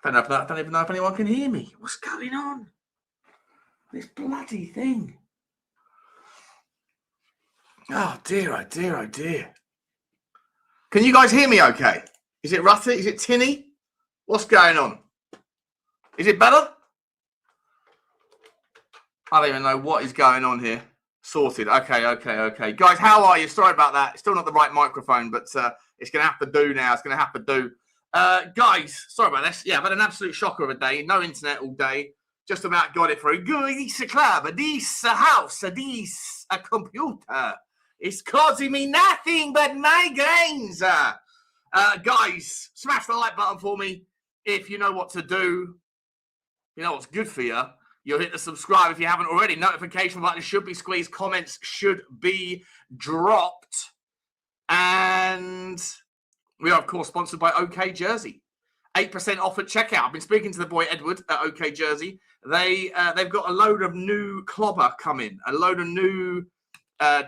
I don't even know if anyone can hear me. What's going on? This bloody thing. Oh dear, oh dear, oh dear. Can you guys hear me okay? Is it rutty? Is it tinny? What's going on? Is it better? I don't even know what is going on here. Sorted. Okay. Guys, how are you? Sorry about that. It's still not the right microphone, but it's going to have to do now. It's going to have to do. Guys, sorry about this. Yeah, I've had an absolute shocker of a day. No internet all day. Just about got it through. This a club, this a house, this a computer. It's causing me nothing but migraines. Guys, smash the like button for me if you know what to do. You know what's good for you. You'll hit the subscribe if you haven't already. Notification button should be squeezed. Comments should be dropped. And we are, of course, sponsored by OK Jersey. 8% off at checkout. I've been speaking to the boy Edward at OK Jersey. They've got a load of new clobber coming, a load of new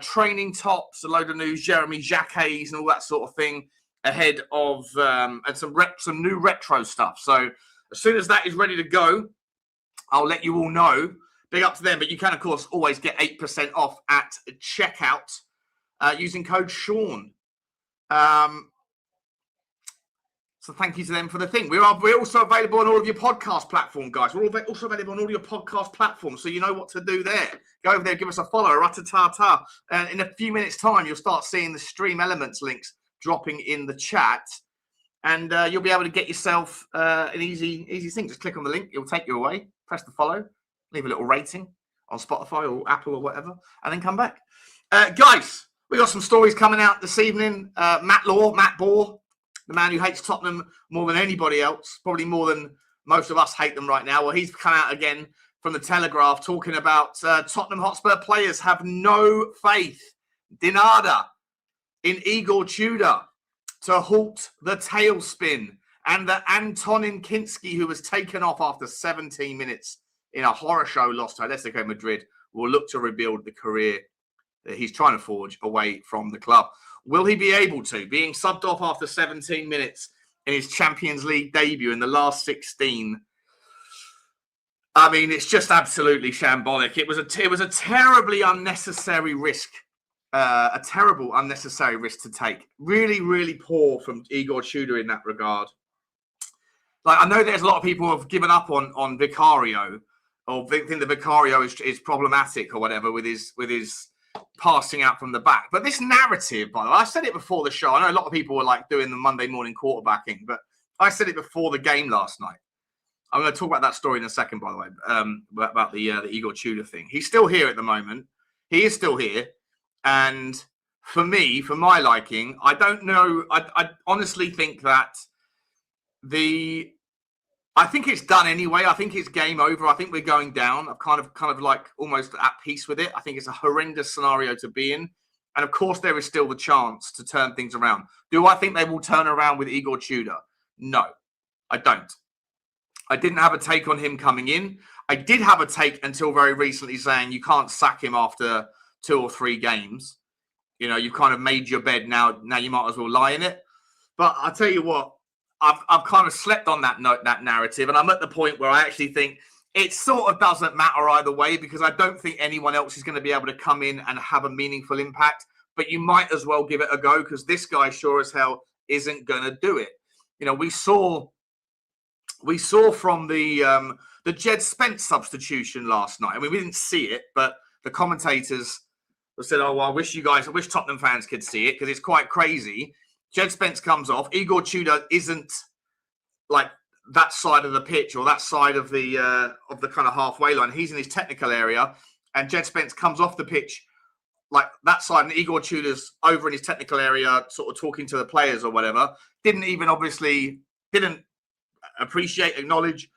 training tops, a load of new Jeremy Jacquets and all that sort of thing ahead of and some new retro stuff. So as soon as that is ready to go, I'll let you all know. Big up to them. But you can, of course, always get 8% off at checkout using code Sean. So thank you to them for the thing. We're also available on all of your podcast platforms, guys. We're also available on all your podcast platforms, so you know what to do there. Go over there, give us a follow, ratatata. And in a few minutes' time, you'll start seeing the stream elements links dropping in the chat. And you'll be able to get yourself an easy thing. Just click on the link. It'll take you away. Press the follow. Leave a little rating on Spotify or Apple or whatever. And then come back. Guys, we got some stories coming out this evening. Matt Bohr, the man who hates Tottenham more than anybody else, probably more than most of us hate them right now. Well, he's come out again from the Telegraph talking about Tottenham Hotspur players have no faith, dinada, in Igor Tudor to halt the tailspin, and that Antonin Kinsky, who was taken off after 17 minutes in a horror show loss to Atletico Madrid, will look to rebuild the career that he's trying to forge away from the club. Will he be able to? Being subbed off after 17 minutes in his Champions League debut in the last 16. I mean, it's just absolutely shambolic. It was a terribly unnecessary risk. A terrible, unnecessary risk to take. Really, really poor from Igor Tudor in that regard. Like, I know there's a lot of people who have given up on Vicario, or think that Vicario is problematic or whatever with his passing out from the back. But this narrative, by the way, I said it before the show. I know a lot of people were like doing the Monday morning quarterbacking, but I said it before the game last night. I'm going to talk about that story in a second, by the way, about the Igor Tudor thing. He's still here at the moment. He is still here. And for me, for my liking, I don't know. I honestly think that I think it's done anyway. I think it's game over. I think we're going down. I'm kind of like almost at peace with it. I think it's a horrendous scenario to be in. And of course, there is still the chance to turn things around. Do I think they will turn around with Igor Tudor? No, I don't. I didn't have a take on him coming in. I did have a take until very recently saying you can't sack him after 2 or 3 games. You know, you've kind of made your bed. Now you might as well lie in it. But I'll tell you what, I've kind of slept on that narrative, and I'm at the point where I actually think it sort of doesn't matter either way, because I don't think anyone else is going to be able to come in and have a meaningful impact. But you might as well give it a go, because this guy sure as hell isn't going to do it. You know, we saw from the Jed Spence substitution last night. I mean, we didn't see it, but the commentators said, "Oh, well, I wish Tottenham fans could see it, because it's quite crazy." Jed Spence comes off. Igor Tudor isn't like that side of the pitch or that side of the kind of halfway line. He's in his technical area, and Jed Spence comes off the pitch like that side, and Igor Tudor's over in his technical area, sort of talking to the players or whatever. Didn't appreciate, acknowledge,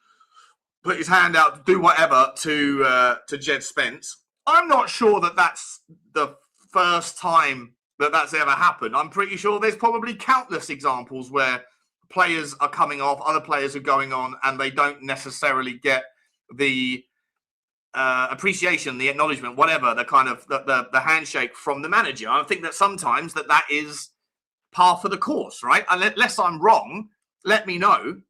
put his hand out, do whatever to Jed Spence. I'm not sure that that's the first time that's ever happened. I'm pretty sure there's probably countless examples where players are coming off, other players are going on, and they don't necessarily get the appreciation, the acknowledgement, whatever, the kind of the handshake from the manager. I think that sometimes that is par for the course, right? Unless I'm wrong, let me know.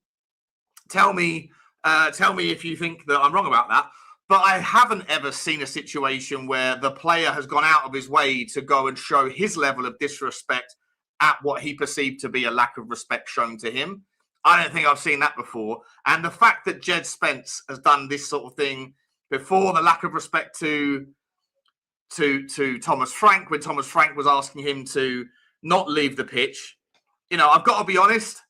Tell me if you think that I'm wrong about that. But I haven't ever seen a situation where the player has gone out of his way to go and show his level of disrespect at what he perceived to be a lack of respect shown to him. I don't think I've seen that before. And the fact that Jed Spence has done this sort of thing before, the lack of respect to Thomas Frank, when Thomas Frank was asking him to not leave the pitch, I've got to be honest.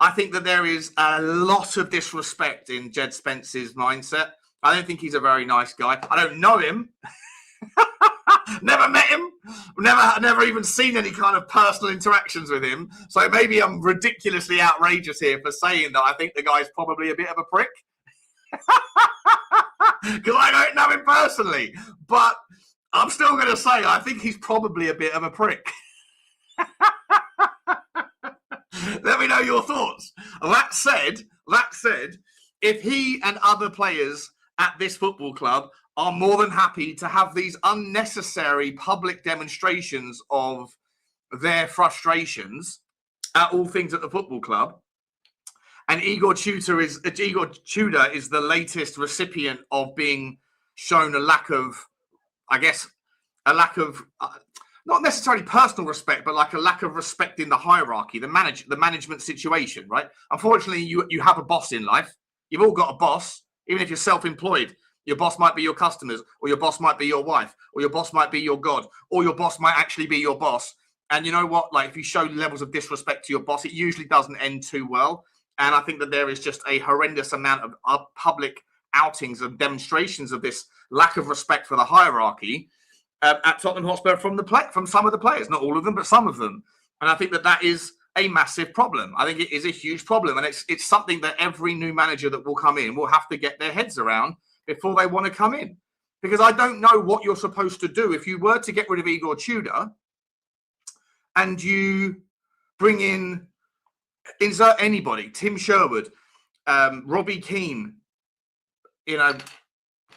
I think that there is a lot of disrespect in Jed Spence's mindset. I don't think he's a very nice guy. I don't know him. Never met him. Never even seen any kind of personal interactions with him. So maybe I'm ridiculously outrageous here for saying that I think the guy's probably a bit of a prick. Because I don't know him personally. But I'm still going to say I think he's probably a bit of a prick. Let me know your thoughts. That said, if he and other players at this football club are more than happy to have these unnecessary public demonstrations of their frustrations at all things at the football club, and Igor Tudor is the latest recipient of being shown a lack of not necessarily personal respect, but like a lack of respect in the hierarchy, the management situation, right? Unfortunately, you have a boss in life. You've all got a boss, even if you're self-employed. Your boss might be your customers, or your boss might be your wife, or your boss might be your God, or your boss might actually be your boss. And you know what? Like, if you show levels of disrespect to your boss, it usually doesn't end too well. And I think that there is just a horrendous amount of public outings and demonstrations of this lack of respect for the hierarchy at Tottenham Hotspur from some of the players, not all of them, but some of them. And I think that is a massive problem. I think it is a huge problem. And it's something that every new manager that will come in will have to get their heads around before they want to come in. Because I don't know what you're supposed to do. If you were to get rid of Igor Tudor and you bring in, insert anybody, Tim Sherwood, Robbie Keane,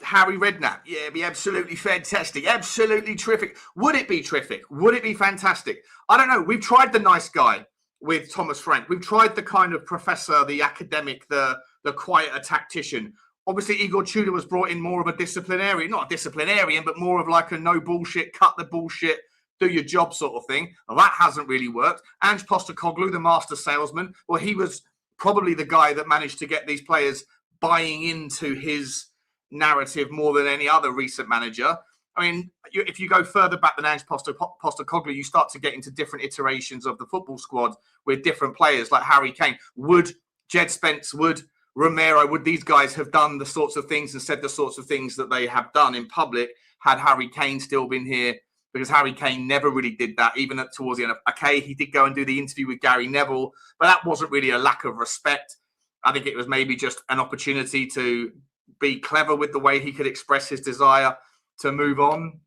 Harry Redknapp, it'd be absolutely fantastic, absolutely terrific. Would it be terrific? Would it be fantastic? I don't know. We've tried the nice guy with Thomas Frank. We've tried the kind of professor, the academic, the quieter tactician. Obviously, Igor Tudor was brought in more of a disciplinarian, not a disciplinarian, but more of like a no bullshit, cut the bullshit, do your job sort of thing. Well, that hasn't really worked. Ange Postecoglou, the master salesman, well, he was probably the guy that managed to get these players buying into his narrative more than any other recent manager. I mean, if you go further back than Ange Postecoglou, you start to get into different iterations of the football squad with different players like Harry Kane. Would Jed Spence, would Romero, would these guys have done the sorts of things and said the sorts of things that they have done in public had Harry Kane still been here? Because Harry Kane never really did that, even towards the end of, okay, he did go and do the interview with Gary Neville, but that wasn't really a lack of respect. I think it was maybe just an opportunity to be clever with the way he could express his desire to move on.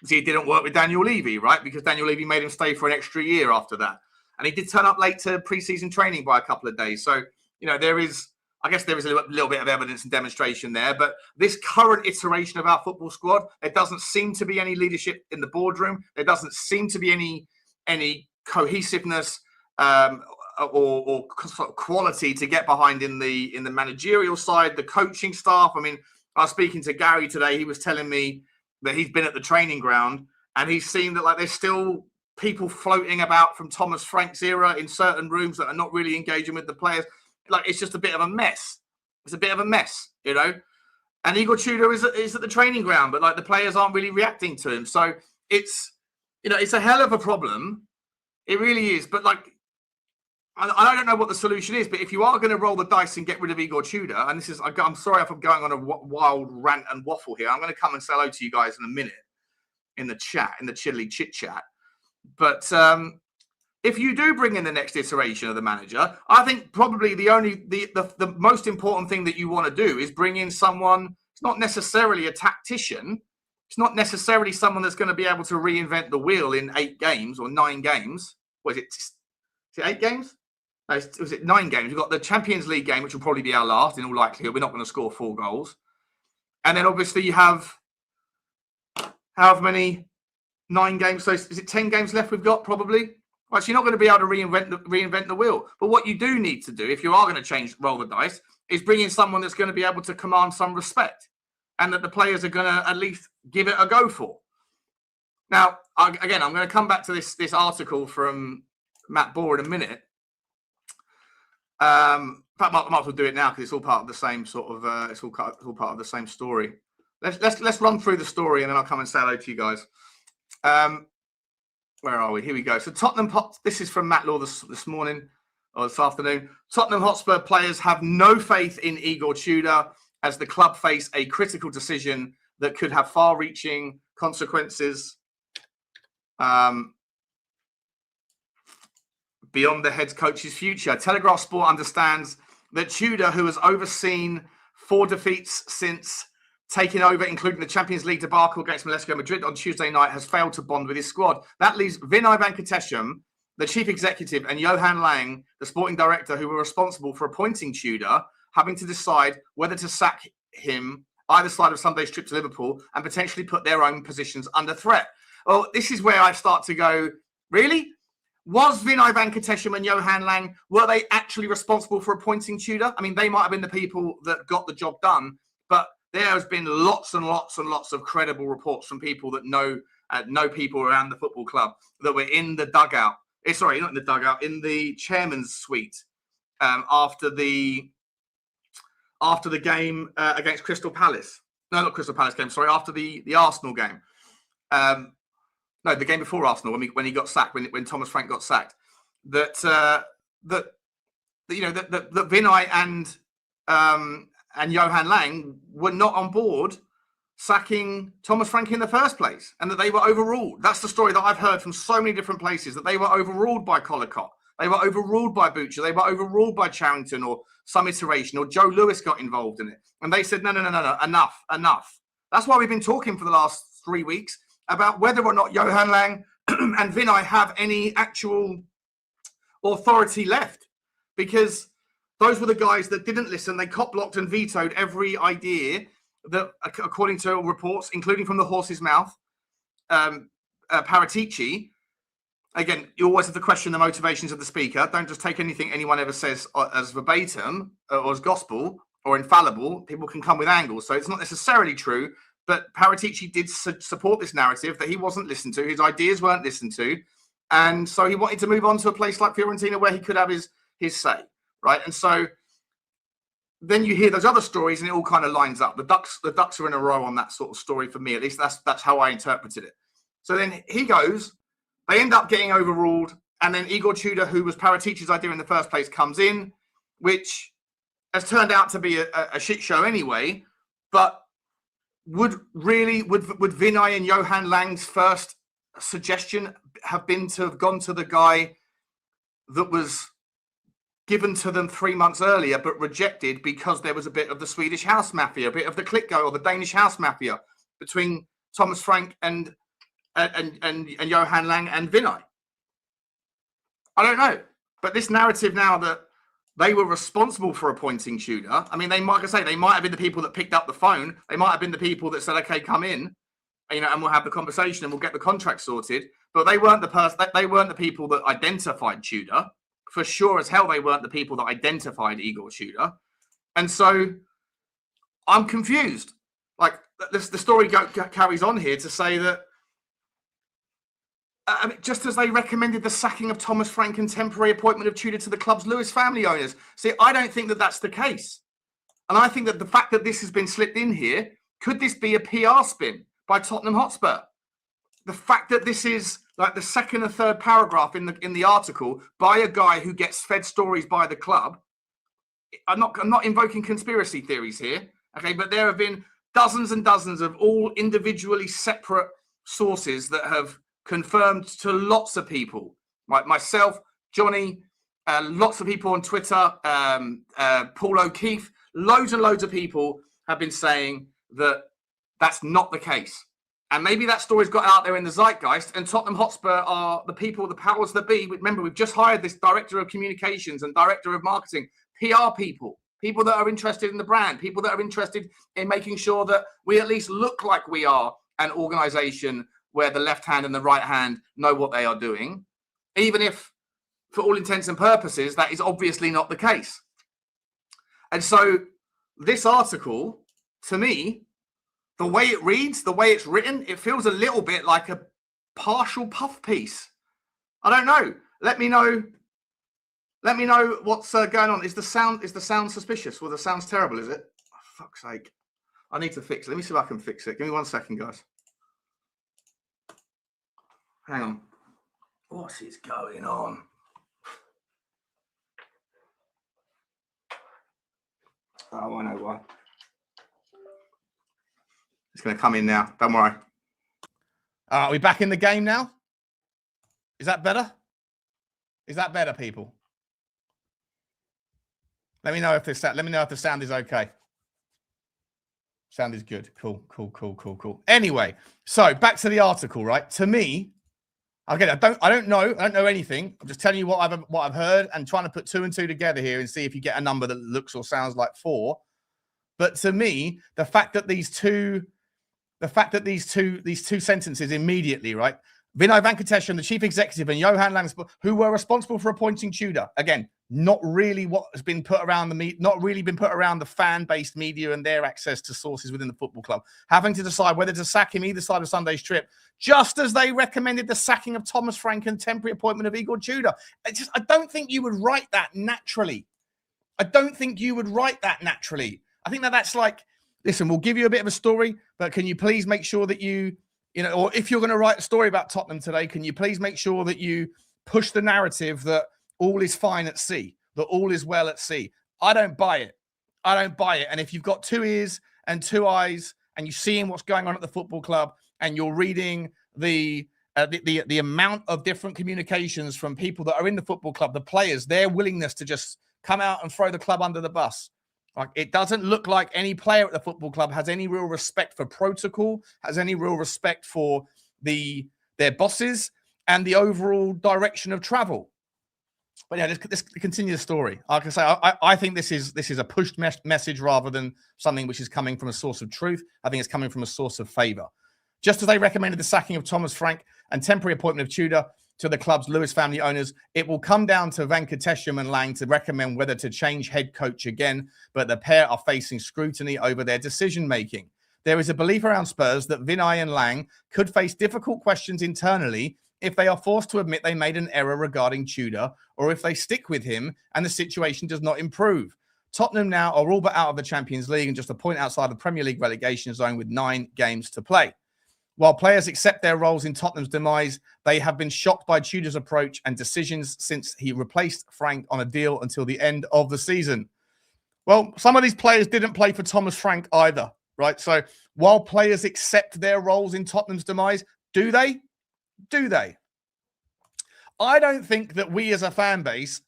See, it didn't work with Daniel Levy, right? Because Daniel Levy made him stay for an extra year after that. And he did turn up late to pre-season training by a couple of days. So, there is a little bit of evidence and demonstration there. But this current iteration of our football squad, there doesn't seem to be any leadership in the boardroom. There doesn't seem to be any cohesiveness or sort of quality to get behind in the managerial side, the coaching staff. I mean, I was speaking to Gary today. He was telling me that he's been at the training ground and he's seen that there's still people floating about from Thomas Frank's era in certain rooms that are not really engaging with the players. It's just a bit of a mess. It's a bit of a mess, And Igor Tudor is at the training ground, but the players aren't really reacting to him. So it's a hell of a problem. It really is. But I don't know what the solution is, but if you are going to roll the dice and get rid of Igor Tudor, and I'm sorry if I'm going on a wild rant and waffle here. I'm going to come and say hello to you guys in a minute in the chat, in the chilly chit chat. But if you do bring in the next iteration of the manager, I think probably the most important thing that you want to do is bring in someone. It's not necessarily a tactician. It's not necessarily someone that's going to be able to reinvent the wheel in 8 games or 9 games. Was it 8 games? No, was it 9 games? We've got the Champions League game, which will probably be our last in all likelihood. We're not going to score 4 goals. And then obviously you have however many 9 games. So is it 10 games left we've got probably? Right, so you're not going to be able to reinvent the wheel. But what you do need to do, if you are going to roll the dice, is bring in someone that's going to be able to command some respect and that the players are going to at least give it a go for. Now, again, I'm going to come back to this article from Matt Bohr in a minute. In fact, I might as well do it now because it's all part of the same sort of. It's all part of the same story. Let's run through the story and then I'll come and say hello to you guys. Where are we? Here we go. So Tottenham. This is from Matt Law this morning or this afternoon. Tottenham Hotspur players have no faith in Igor Tudor as the club face a critical decision that could have far-reaching consequences beyond the head coach's future. Telegraph Sport understands that Tudor, who has overseen 4 defeats since taking over, including the Champions League debacle against Atletico Madrid on Tuesday night, has failed to bond with his squad. That leaves Vinai Venkatesham, the chief executive, and Johan Lang, the sporting director, who were responsible for appointing Tudor, having to decide whether to sack him either side of Sunday's trip to Liverpool and potentially put their own positions under threat. Well, this is where I start to go, really? Was Vinai Venkatesham and Johan Lang, were they actually responsible for appointing Tudor? I mean, they might have been the people that got the job done, but there has been lots and lots and lots of credible reports from people that know people around the football club that were in the dugout. Sorry, not in the dugout, in the chairman's suite after the game against Crystal Palace. No, not Crystal Palace game. Sorry, after the Arsenal game. No, the game before Arsenal when he got sacked, when Thomas Frank got sacked. That Vinai and Johan Lang were not on board sacking Thomas Frank in the first place, and that they were overruled. That's the story that I've heard from so many different places, that they were overruled by Collicott. They were overruled by Butcher. They were overruled by Charrington or some iteration, or Joe Lewis got involved in it. And they said, no, enough. That's why we've been talking for the last 3 weeks about whether or not Johan Lang and Vinai have any actual authority left. Because those were the guys that didn't listen. They cop-blocked and vetoed every idea that, according to reports, including from the horse's mouth, Paratici. Again, you always have to question the motivations of the speaker. Don't just take anything anyone ever says as verbatim or as gospel or infallible. People can come with angles. So it's not necessarily true. But Paratici did support this narrative that he wasn't listened to. His ideas weren't listened to. And so he wanted to move on to a place like Fiorentina where he could have his say. Right. And so then you hear those other stories and it all kind of lines up. The ducks are in a row on that sort of story for me. At least that's how I interpreted it. So then he goes, they end up getting overruled. And then Igor Tudor, who was Paratici's idea in the first place, comes in, which has turned out to be a shit show anyway. But would Vinai and Johan Lang's first suggestion have been to have gone to the guy that was given to them 3 months earlier, but rejected because there was a bit of the Swedish house mafia, a bit of the Klickgo or the Danish house mafia between Thomas Frank and Johan Lang and Vinai? I don't know. But this narrative now that they were responsible for appointing Tudor, I mean, they might have been the people that picked up the phone. They might have been the people that said, okay, come in, and we'll have the conversation and we'll get the contract sorted. But they weren't the people that identified Tudor. For sure as hell, they weren't the people that identified Igor Tudor. And so I'm confused. Like, the story carries on here to say that just as they recommended the sacking of Thomas Frank and temporary appointment of Tudor to the club's Lewis family owners. See, I don't think that that's the case. And I think that the fact that this has been slipped in here, could this be a PR spin by Tottenham Hotspur? The fact that this is like the second or third paragraph in the article by a guy who gets fed stories by the club. I'm not invoking conspiracy theories here, okay? But there have been dozens and dozens of all individually separate sources that have confirmed to lots of people, like myself, Johnny, lots of people on Twitter, Paul O'Keefe, loads and loads of people have been saying that that's not the case. And maybe that story's got out there in the zeitgeist, and Tottenham Hotspur are the people, the powers that be. Remember, we've just hired this director of communications and director of marketing, PR people that are interested in the brand, people that are interested in making sure that we at least look like we are an organization where the left hand and the right hand know what they are doing. even if, for all intents and purposes, that is obviously not the case. And so this article, to me, the way it reads, the way it's written, it feels a little bit like a partial puff piece. I don't know. Let me know what's going on. Is the sound suspicious? Well, the sound's terrible, is it? Oh, fuck's sake. I need to fix it. Let me see if I can fix it. Give me 1 second, guys. Hang on. What is going on? Oh, I know why. It's going to come in now. Don't worry. Are we back in the game now? Is that better? Is that better, people? Let me know if the sound is okay. Sound is good. Cool. Anyway, so back to the article, right? To me, again, I don't know anything. I'm just telling you what I've heard and trying to put 2 and 2 together here and see if you get a number that looks or sounds like 4. But to me, the fact that these two sentences immediately, right? Vinay Venkatesham, the chief executive, and Johan Langsberg, who were responsible for appointing Tudor. Again, not really what has been put around not really been put around the fan-based media and their access to sources within the football club, having to decide whether to sack him either side of Sunday's trip, just as they recommended the sacking of Thomas Frank and temporary appointment of Igor Tudor. I don't think you would write that naturally. I think that's like, listen, we'll give you a bit of a story, but can you please make sure that you know, or if you're going to write a story about Tottenham today, can you please make sure that you push the narrative that all is fine at sea, that all is well at sea? I don't buy it. And if you've got 2 ears and 2 eyes and you're seeing what's going on at the football club and you're reading the amount of different communications from people that are in the football club, the players, their willingness to just come out and throw the club under the bus. Like, it doesn't look like any player at the football club has any real respect for protocol, has any real respect for their bosses and the overall direction of travel. But yeah, let's continue the story. Like I say, I think this is a pushed message rather than something which is coming from a source of truth. I think it's coming from a source of favour. Just as they recommended the sacking of Thomas Frank and temporary appointment of Tudor to the club's Lewis family owners, it will come down to Venkatesham and Lang to recommend whether to change head coach again, but the pair are facing scrutiny over their decision-making. There is a belief around Spurs that Vinay and Lang could face difficult questions internally if they are forced to admit they made an error regarding Tudor, or if they stick with him and the situation does not improve. Tottenham now are all but out of the Champions League and just a point outside the Premier League relegation zone with 9 games to play. While players accept their roles in Tottenham's demise, they have been shocked by Tudor's approach and decisions since he replaced Frank on a deal until the end of the season. Well, some of these players didn't play for Thomas Frank either, right? So while players accept their roles in Tottenham's demise, do they? Do they? I don't think that we as a fan base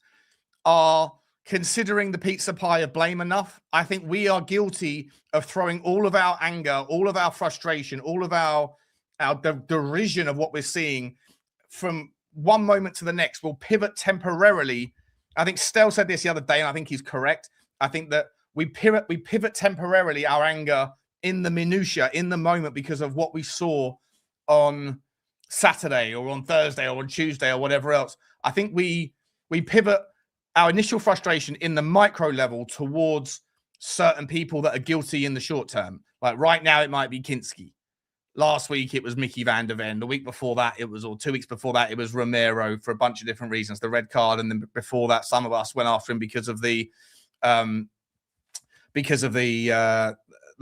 are considering the pizza pie of blame enough. I think we are guilty of throwing all of our anger, all of our frustration, all of our derision of what we're seeing from one moment to the next. We'll pivot temporarily. I think Stel said this the other day, and I think he's correct. I think that we pivot temporarily our anger in the minutiae, in the moment, because of what we saw on Saturday or on Thursday or on Tuesday or whatever else. I think we pivot our initial frustration in the micro level towards certain people that are guilty in the short term. Like right now, it might be Kinsky. Last week, it was Micky van der Ven. The week before that, or 2 weeks before that, it was Romero for a bunch of different reasons. The red card, and then before that, some of us went after him because of the kind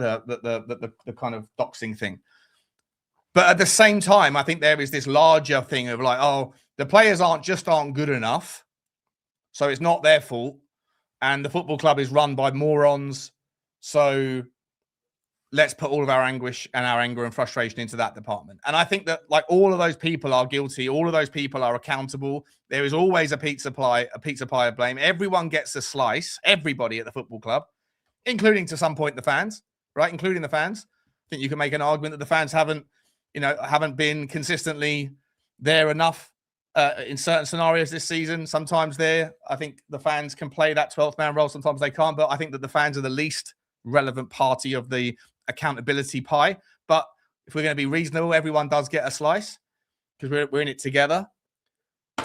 of doxing thing. But at the same time, I think there is this larger thing of like, oh, the players aren't good enough, so it's not their fault, and the football club is run by morons, so let's put all of our anguish and our anger and frustration into that department. And I think that like all of those people are guilty. All of those people are accountable. There is always a pizza pie of blame. Everyone gets a slice, everybody at the football club, including to some point the fans, right? Including the fans. I think you can make an argument that the fans haven't been consistently there enough in certain scenarios this season. Sometimes I think the fans can play that 12th man role. Sometimes they can't. But I think that the fans are the least relevant party of the accountability pie. But if we're going to be reasonable, everyone does get a slice because we're in it together.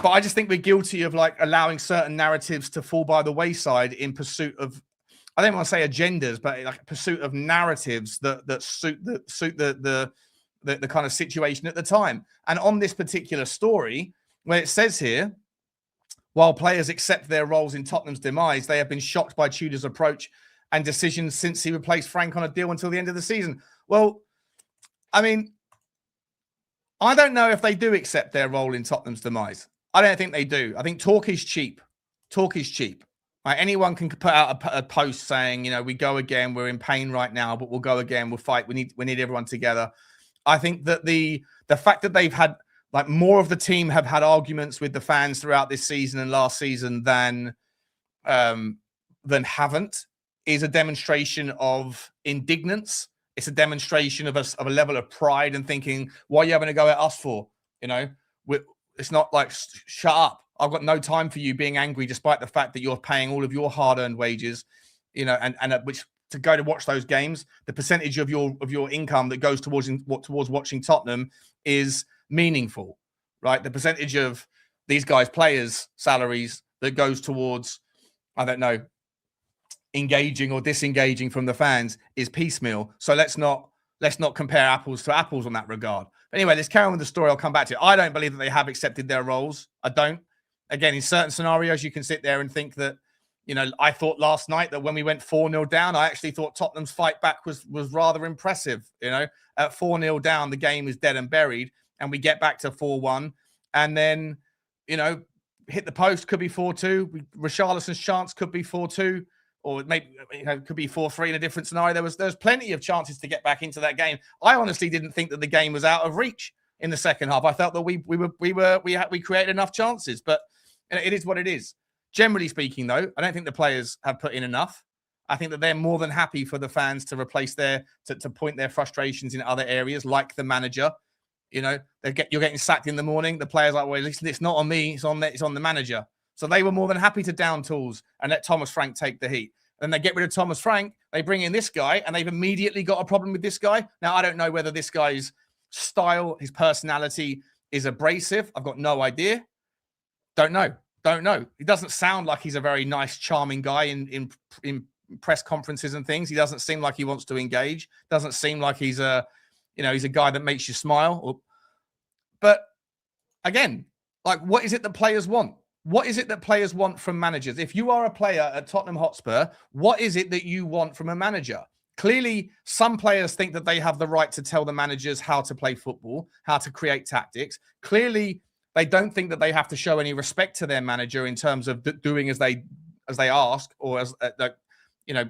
But I just think we're guilty of like allowing certain narratives to fall by the wayside in pursuit of, I don't want to say agendas, but like pursuit of narratives that suit the kind of situation at the time. And on this particular story, where it says here, while players accept their roles in Tottenham's demise, they have been shocked by Tudor's approach and decisions since he replaced Frank on a deal until the end of the season. Well, I mean, I don't know if they do accept their role in Tottenham's demise. I don't think they do. I think talk is cheap. Talk is cheap. Right? Anyone can put out a post saying, you know, we go again. We're in pain right now, but we'll go again. We'll fight. We need everyone together. I think that the fact that they've had like more of the team have had arguments with the fans throughout this season and last season than haven't is a demonstration of indignance. It's a demonstration of a level of pride and thinking, what are you having to go at us for? You know, it's not like, shut up. I've got no time for you being angry, despite the fact that you're paying all of your hard-earned wages, you know, and at which to go to watch those games, the percentage of your income that goes towards watching Tottenham is meaningful, right? The percentage of these guys' players' salaries that goes towards, I don't know, engaging or disengaging from the fans is piecemeal. So let's not compare apples to apples on that regard. But anyway, let's carry on with the story. I'll come back to it. I don't believe that they have accepted their roles. I don't. Again, in certain scenarios, you can sit there and think that, you know, I thought last night that when we went 4-0 down, I actually thought Tottenham's fight back was rather impressive. You know, at 4-0 down, the game is dead and buried, and we get back to 4-1, and then, you know, hit the post, could be 4-2. Richarlison's chance could be 4-2, or maybe, you know, could be 4-3 in a different scenario. There's plenty of chances to get back into that game. I honestly didn't think that the game was out of reach in the second half. I felt that we created enough chances, but it is what it is. Generally speaking, though, I don't think the players have put in enough. I think that they're more than happy for the fans to replace to point their frustrations in other areas, like the manager. You know, you're getting sacked in the morning. The players are like, well, listen, it's not on me. It's on the manager. So they were more than happy to down tools and let Thomas Frank take the heat. Then they get rid of Thomas Frank. They bring in this guy, and they've immediately got a problem with this guy. Now, I don't know whether this guy's style, his personality is abrasive. I've got no idea. Don't know. He doesn't sound like he's a very nice, charming guy in press conferences and things. He doesn't seem like he wants to engage. Doesn't seem like he's a guy that makes you smile. But again, like, what is it that players want? What is it that players want from managers? If you are a player at Tottenham Hotspur, what is it that you want from a manager? Clearly, some players think that they have the right to tell the managers how to play football, how to create tactics. Clearly, they don't think that they have to show any respect to their manager in terms of doing as they ask, or as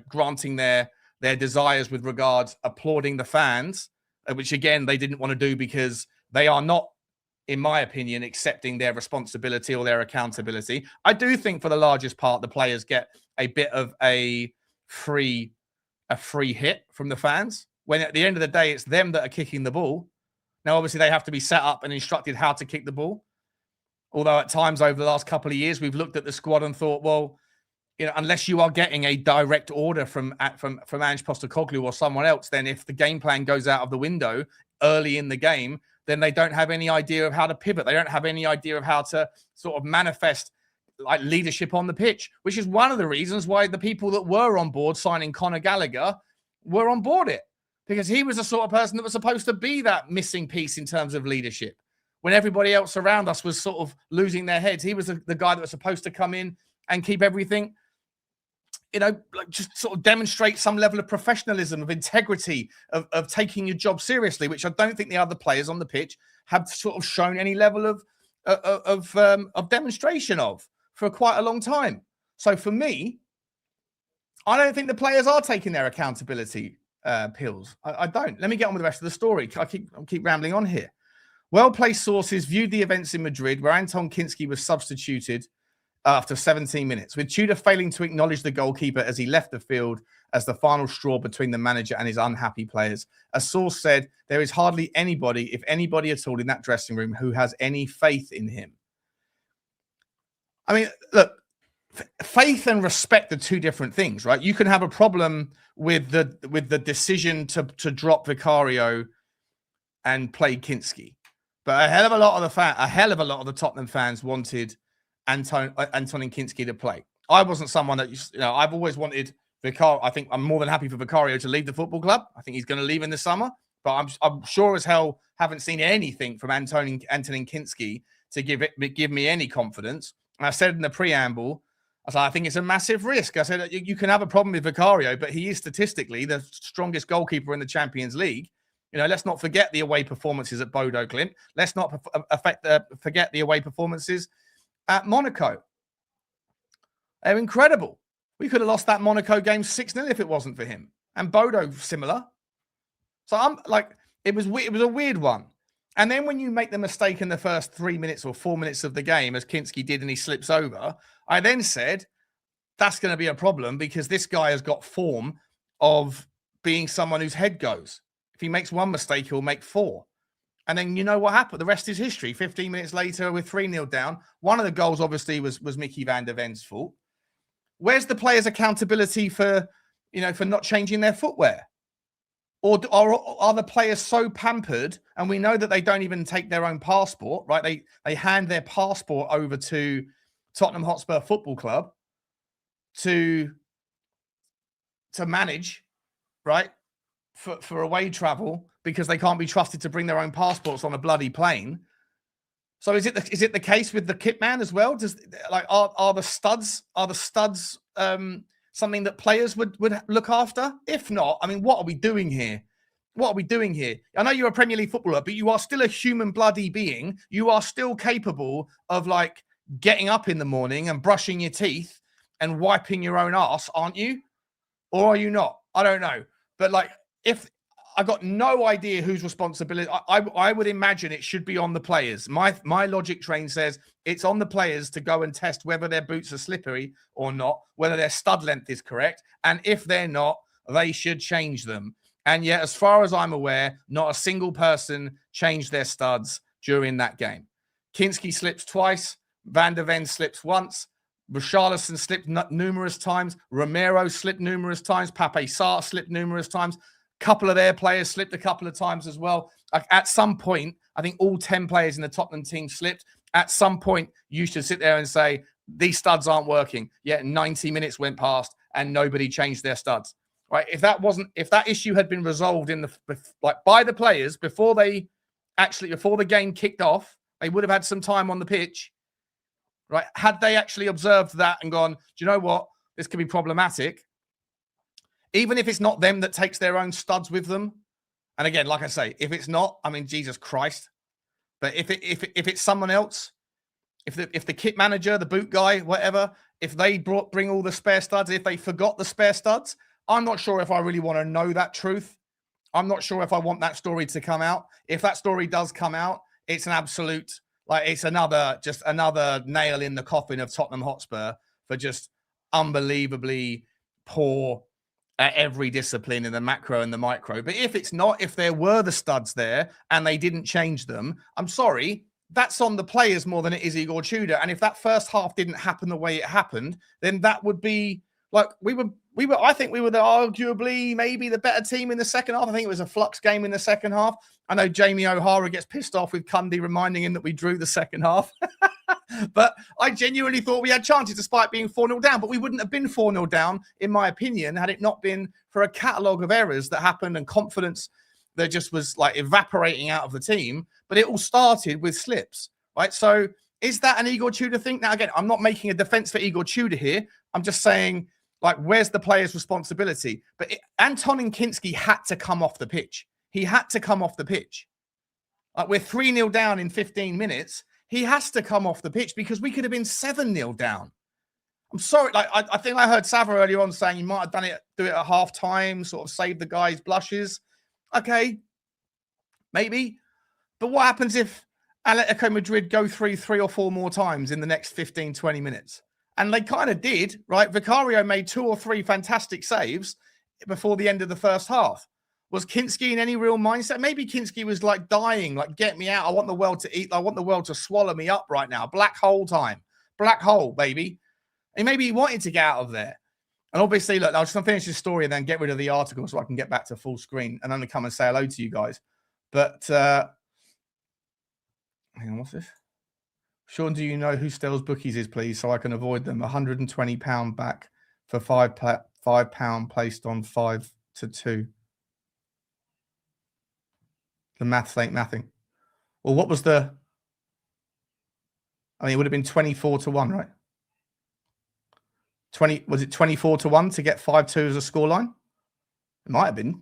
granting their desires with regards applauding the fans, which again they didn't want to do because they are not, in my opinion, accepting their responsibility or their accountability. I do think for the largest part the players get a bit of a free hit from the fans, when at the end of the day it's them that are kicking the ball. Now obviously they have to be set up and instructed how to kick the ball. Although at times over the last couple of years, we've looked at the squad and thought, well, you know, unless you are getting a direct order from Ange Postecoglou or someone else, then if the game plan goes out of the window early in the game, then they don't have any idea of how to pivot. They don't have any idea of how to sort of manifest like leadership on the pitch, which is one of the reasons why the people that were on board signing Conor Gallagher were on board it, because he was the sort of person that was supposed to be that missing piece in terms of leadership. When everybody else around us was sort of losing their heads, he was the guy that was supposed to come in and keep everything, you know, like just sort of demonstrate some level of professionalism, of integrity, of taking your job seriously, which I don't think the other players on the pitch have sort of shown any level of demonstration of for quite a long time. So for me, I don't think the players are taking their accountability pills. I don't. Let me get on with the rest of the story. I keep rambling on here. Well-placed sources viewed the events in Madrid where Anton Kinsky was substituted after 17 minutes, with Tudor failing to acknowledge the goalkeeper as he left the field as the final straw between the manager and his unhappy players. A source said there is hardly anybody, if anybody at all, in that dressing room who has any faith in him. I mean, look, faith and respect are two different things, right? You can have a problem with the decision to drop Vicario and play Kinsky. But a hell of a lot of the Tottenham fans wanted Anton Kinsky to play. I wasn't someone that, I've always wanted Vicario. I think I'm more than happy for Vicario to leave the football club. I think he's going to leave in the summer. But I'm sure as hell haven't seen anything from Anton Kinsky to give me any confidence. And I said in the preamble, I think it's a massive risk. I said, you can have a problem with Vicario, but he is statistically the strongest goalkeeper in the Champions League. Let's not forget the away performances at Bodo Glimt. Let's not forget the away performances at Monaco. They're incredible. We could have lost that Monaco game 6-0 if it wasn't for him. And Bodo, similar. So I'm like, it was a weird one. And then when you make the mistake in the first 3 minutes or 4 minutes of the game, as Kinsky did, and he slips over, I then said, that's going to be a problem because this guy has got form of being someone whose head goes. If he makes one mistake, he'll make 4. And then you know what happened. The rest is history. 15 minutes later, we're 3-0 down. One of the goals, obviously, was Micky van der Ven's fault. Where's the players' accountability for not changing their footwear? Or are the players so pampered, and we know that they don't even take their own passport, right? They hand their passport over to Tottenham Hotspur Football Club to manage, right, for away travel because they can't be trusted to bring their own passports on a bloody plane. So is it the case with the kit man as well? Are the studs something that players would look after? If not, I mean, what are we doing here? What are we doing here? I know you're a Premier League footballer, but you are still a human bloody being. You are still capable of getting up in the morning and brushing your teeth and wiping your own arse, aren't you? Or are you not? I don't know. But if I got no idea whose responsibility, I would imagine it should be on the players. My logic train says it's on the players to go and test whether their boots are slippery or not, whether their stud length is correct. And if they're not, they should change them. And yet, as far as I'm aware, not a single person changed their studs during that game. Kinsky slips twice. Van der Ven slips once. Richalison slipped numerous times. Romero slipped numerous times. Pape Sarr slipped numerous times. A couple of their players slipped a couple of times as well. At some point, I think all 10 players in the Tottenham team slipped. At some point, you should sit there and say, these studs aren't working. Yet 90 minutes went past and nobody changed their studs. Right? If that issue had been resolved by the players before the game kicked off, they would have had some time on the pitch. Right? Had they actually observed that and gone, do you know what? This could be problematic. Even if it's not them that takes their own studs with them. And again, like I say, if it's not, I mean, Jesus Christ. But if it's someone else, if the kit manager, the boot guy, whatever, if they bring all the spare studs, if they forgot the spare studs, I'm not sure if I really want to know that truth. I'm not sure if I want that story to come out. If that story does come out, it's an absolute, it's another nail in the coffin of Tottenham Hotspur for just unbelievably poor at every discipline in the macro and the micro. But if it's not, if there were the studs there and they didn't change them, I'm sorry, that's on the players more than it is Igor Tudor. And if that first half didn't happen the way it happened, then that would be I think we were arguably maybe the better team in the second half. I think it was a flux game in the second half. I know Jamie O'Hara gets pissed off with Cundy reminding him that we drew the second half. But I genuinely thought we had chances despite being 4-0 down. But we wouldn't have been 4-0 down, in my opinion, had it not been for a catalogue of errors that happened and confidence that just was evaporating out of the team. But it all started with slips, right? So is that an Igor Tudor thing? Now, again, I'm not making a defense for Igor Tudor here. I'm just saying, where's the player's responsibility? But Anton Kinsky had to come off the pitch. He had to come off the pitch. We're 3-0 down in 15 minutes. He has to come off the pitch because we could have been 7-0 down. I'm sorry. I think I heard Sava earlier on saying he might have do it at half time, sort of save the guy's blushes. Okay, maybe. But what happens if Atletico Madrid go through 3 or 4 more times in the next 15, 20 minutes? And they kind of did, right? Vicario made 2 or 3 fantastic saves before the end of the first half. Was Kinsky in any real mindset? Maybe Kinsky was dying, get me out. I want the world to eat. I want the world to swallow me up right now. Black hole time. Black hole, baby. And maybe he wanted to get out of there. And obviously, look, I'll just finish this story and then get rid of the article so I can get back to full screen and only come and say hello to you guys. But hang on, what's this? Sean, do you know who Stell's Bookies is, please, so I can avoid them? £120 back for £5 placed on 5-2. The maths ain't nothing. Well, what was the... I mean, it would have been 24-1, right? Was it 24-1 to get 5-2 as a scoreline? It might have been.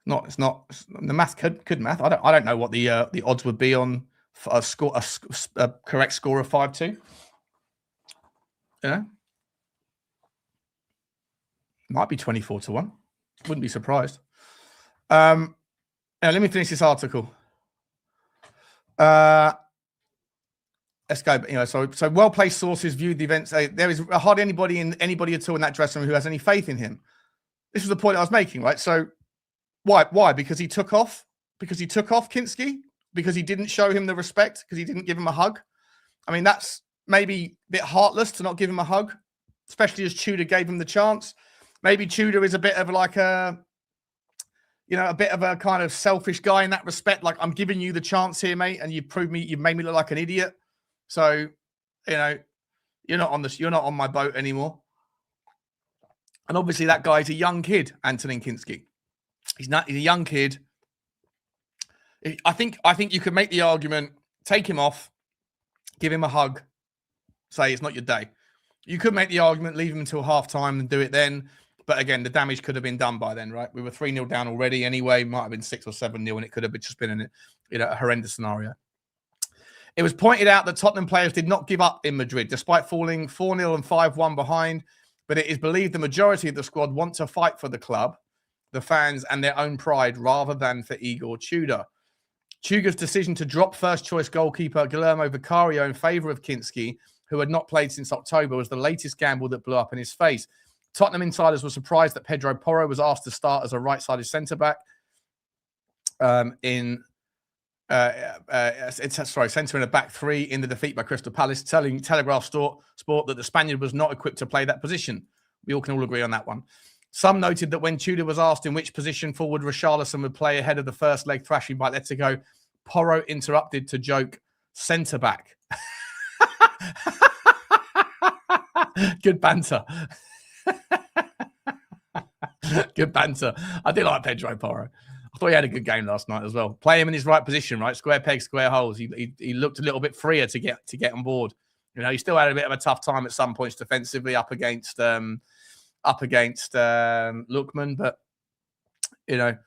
It's not. The math could math. I don't know what the odds would be on a correct score of 5-2. Might be 24-1. Wouldn't be surprised. Now, let me finish this article. Let's go. So well-placed sources viewed the events. There is hardly anybody at all in that dressing room who has any faith in him. This was the point I was making, right? So why? Because he took off? Because he took off Kinsky? Because he didn't show him the respect? Because he didn't give him a hug? I mean, that's maybe a bit heartless to not give him a hug, especially as Tudor gave him the chance. Maybe Tudor is a bit of like a bit of a kind of selfish guy in that respect. Like, I'm giving you the chance here, mate, and you've made me look like an idiot. So, you're not on my boat anymore. And obviously that guy's a young kid, Antonin Kinsky. He's a young kid. I think you could make the argument, take him off, give him a hug, say it's not your day. You could make the argument, leave him until half-time and do it then. But again, the damage could have been done by then, right? We were 3-0 down already anyway. Might have been 6 or 7-0, and it could have just been a horrendous scenario. It was pointed out that Tottenham players did not give up in Madrid, despite falling 4-0 and 5-1 behind. But it is believed the majority of the squad want to fight for the club, the fans, and their own pride, rather than for Igor Tudor. Tudor's decision to drop first-choice goalkeeper Guillermo Vicario in favour of Kinsky, who had not played since October, was the latest gamble that blew up in his face. Tottenham insiders were surprised that Pedro Porro was asked to start as a right-sided centre-back centre in a back three in the defeat by Crystal Palace, telling Telegraph Sport that the Spaniard was not equipped to play that position. We can all agree on that one. Some noted that when Tudor was asked in which position forward Richalison would play ahead of the first leg thrashing by Atletico, Porro interrupted to joke, centre-back. Good banter. Good banter. I do like Pedro Porro. I thought he had a good game last night as well. Play him in his right position, right? Square pegs, square holes. He looked a little bit freer to get on board. He still had a bit of a tough time at some points defensively up against Lookman, but I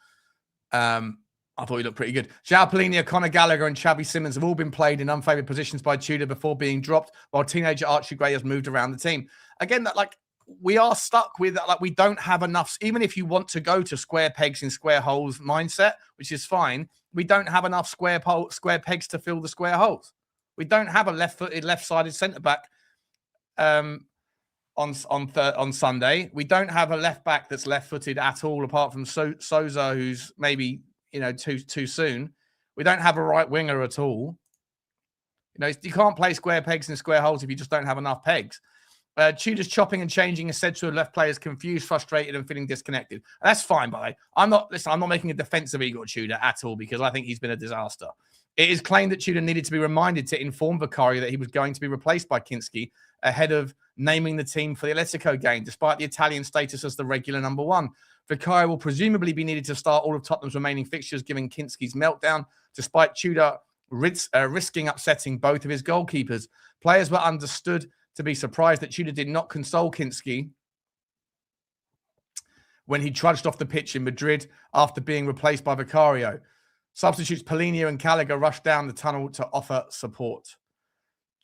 thought he looked pretty good. João Palhinha, Conor Gallagher, and Xavi Simons have all been played in unfavoured positions by Tudor before being dropped, while teenager Archie Gray has moved around the team. Again, we are stuck with we don't have enough. Even if you want to go to square pegs in square holes mindset, which is fine, we don't have enough square pegs to fill the square holes. We don't have a left-footed, left-sided centre back on Sunday. We don't have a left back that's left-footed at all, apart from Souza, who's maybe too soon. We don't have a right winger at all. You can't play square pegs in square holes if you just don't have enough pegs. Tudor's chopping and changing is said to have left players confused, frustrated, and feeling disconnected. And that's fine, by the way. I'm not making a defense of Igor Tudor at all, because I think he's been a disaster. It is claimed that Tudor needed to be reminded to inform Vicario that he was going to be replaced by Kinsky ahead of naming the team for the Atletico game, despite the Italian status as the regular number one. Vicario will presumably be needed to start all of Tottenham's remaining fixtures, given Kinsky's meltdown, despite Tudor risking upsetting both of his goalkeepers. Players were understood to be surprised that Tudor did not console Kinsky when he trudged off the pitch in Madrid after being replaced by Vicario. Substitutes Palhinha and Gallagher rushed down the tunnel to offer support.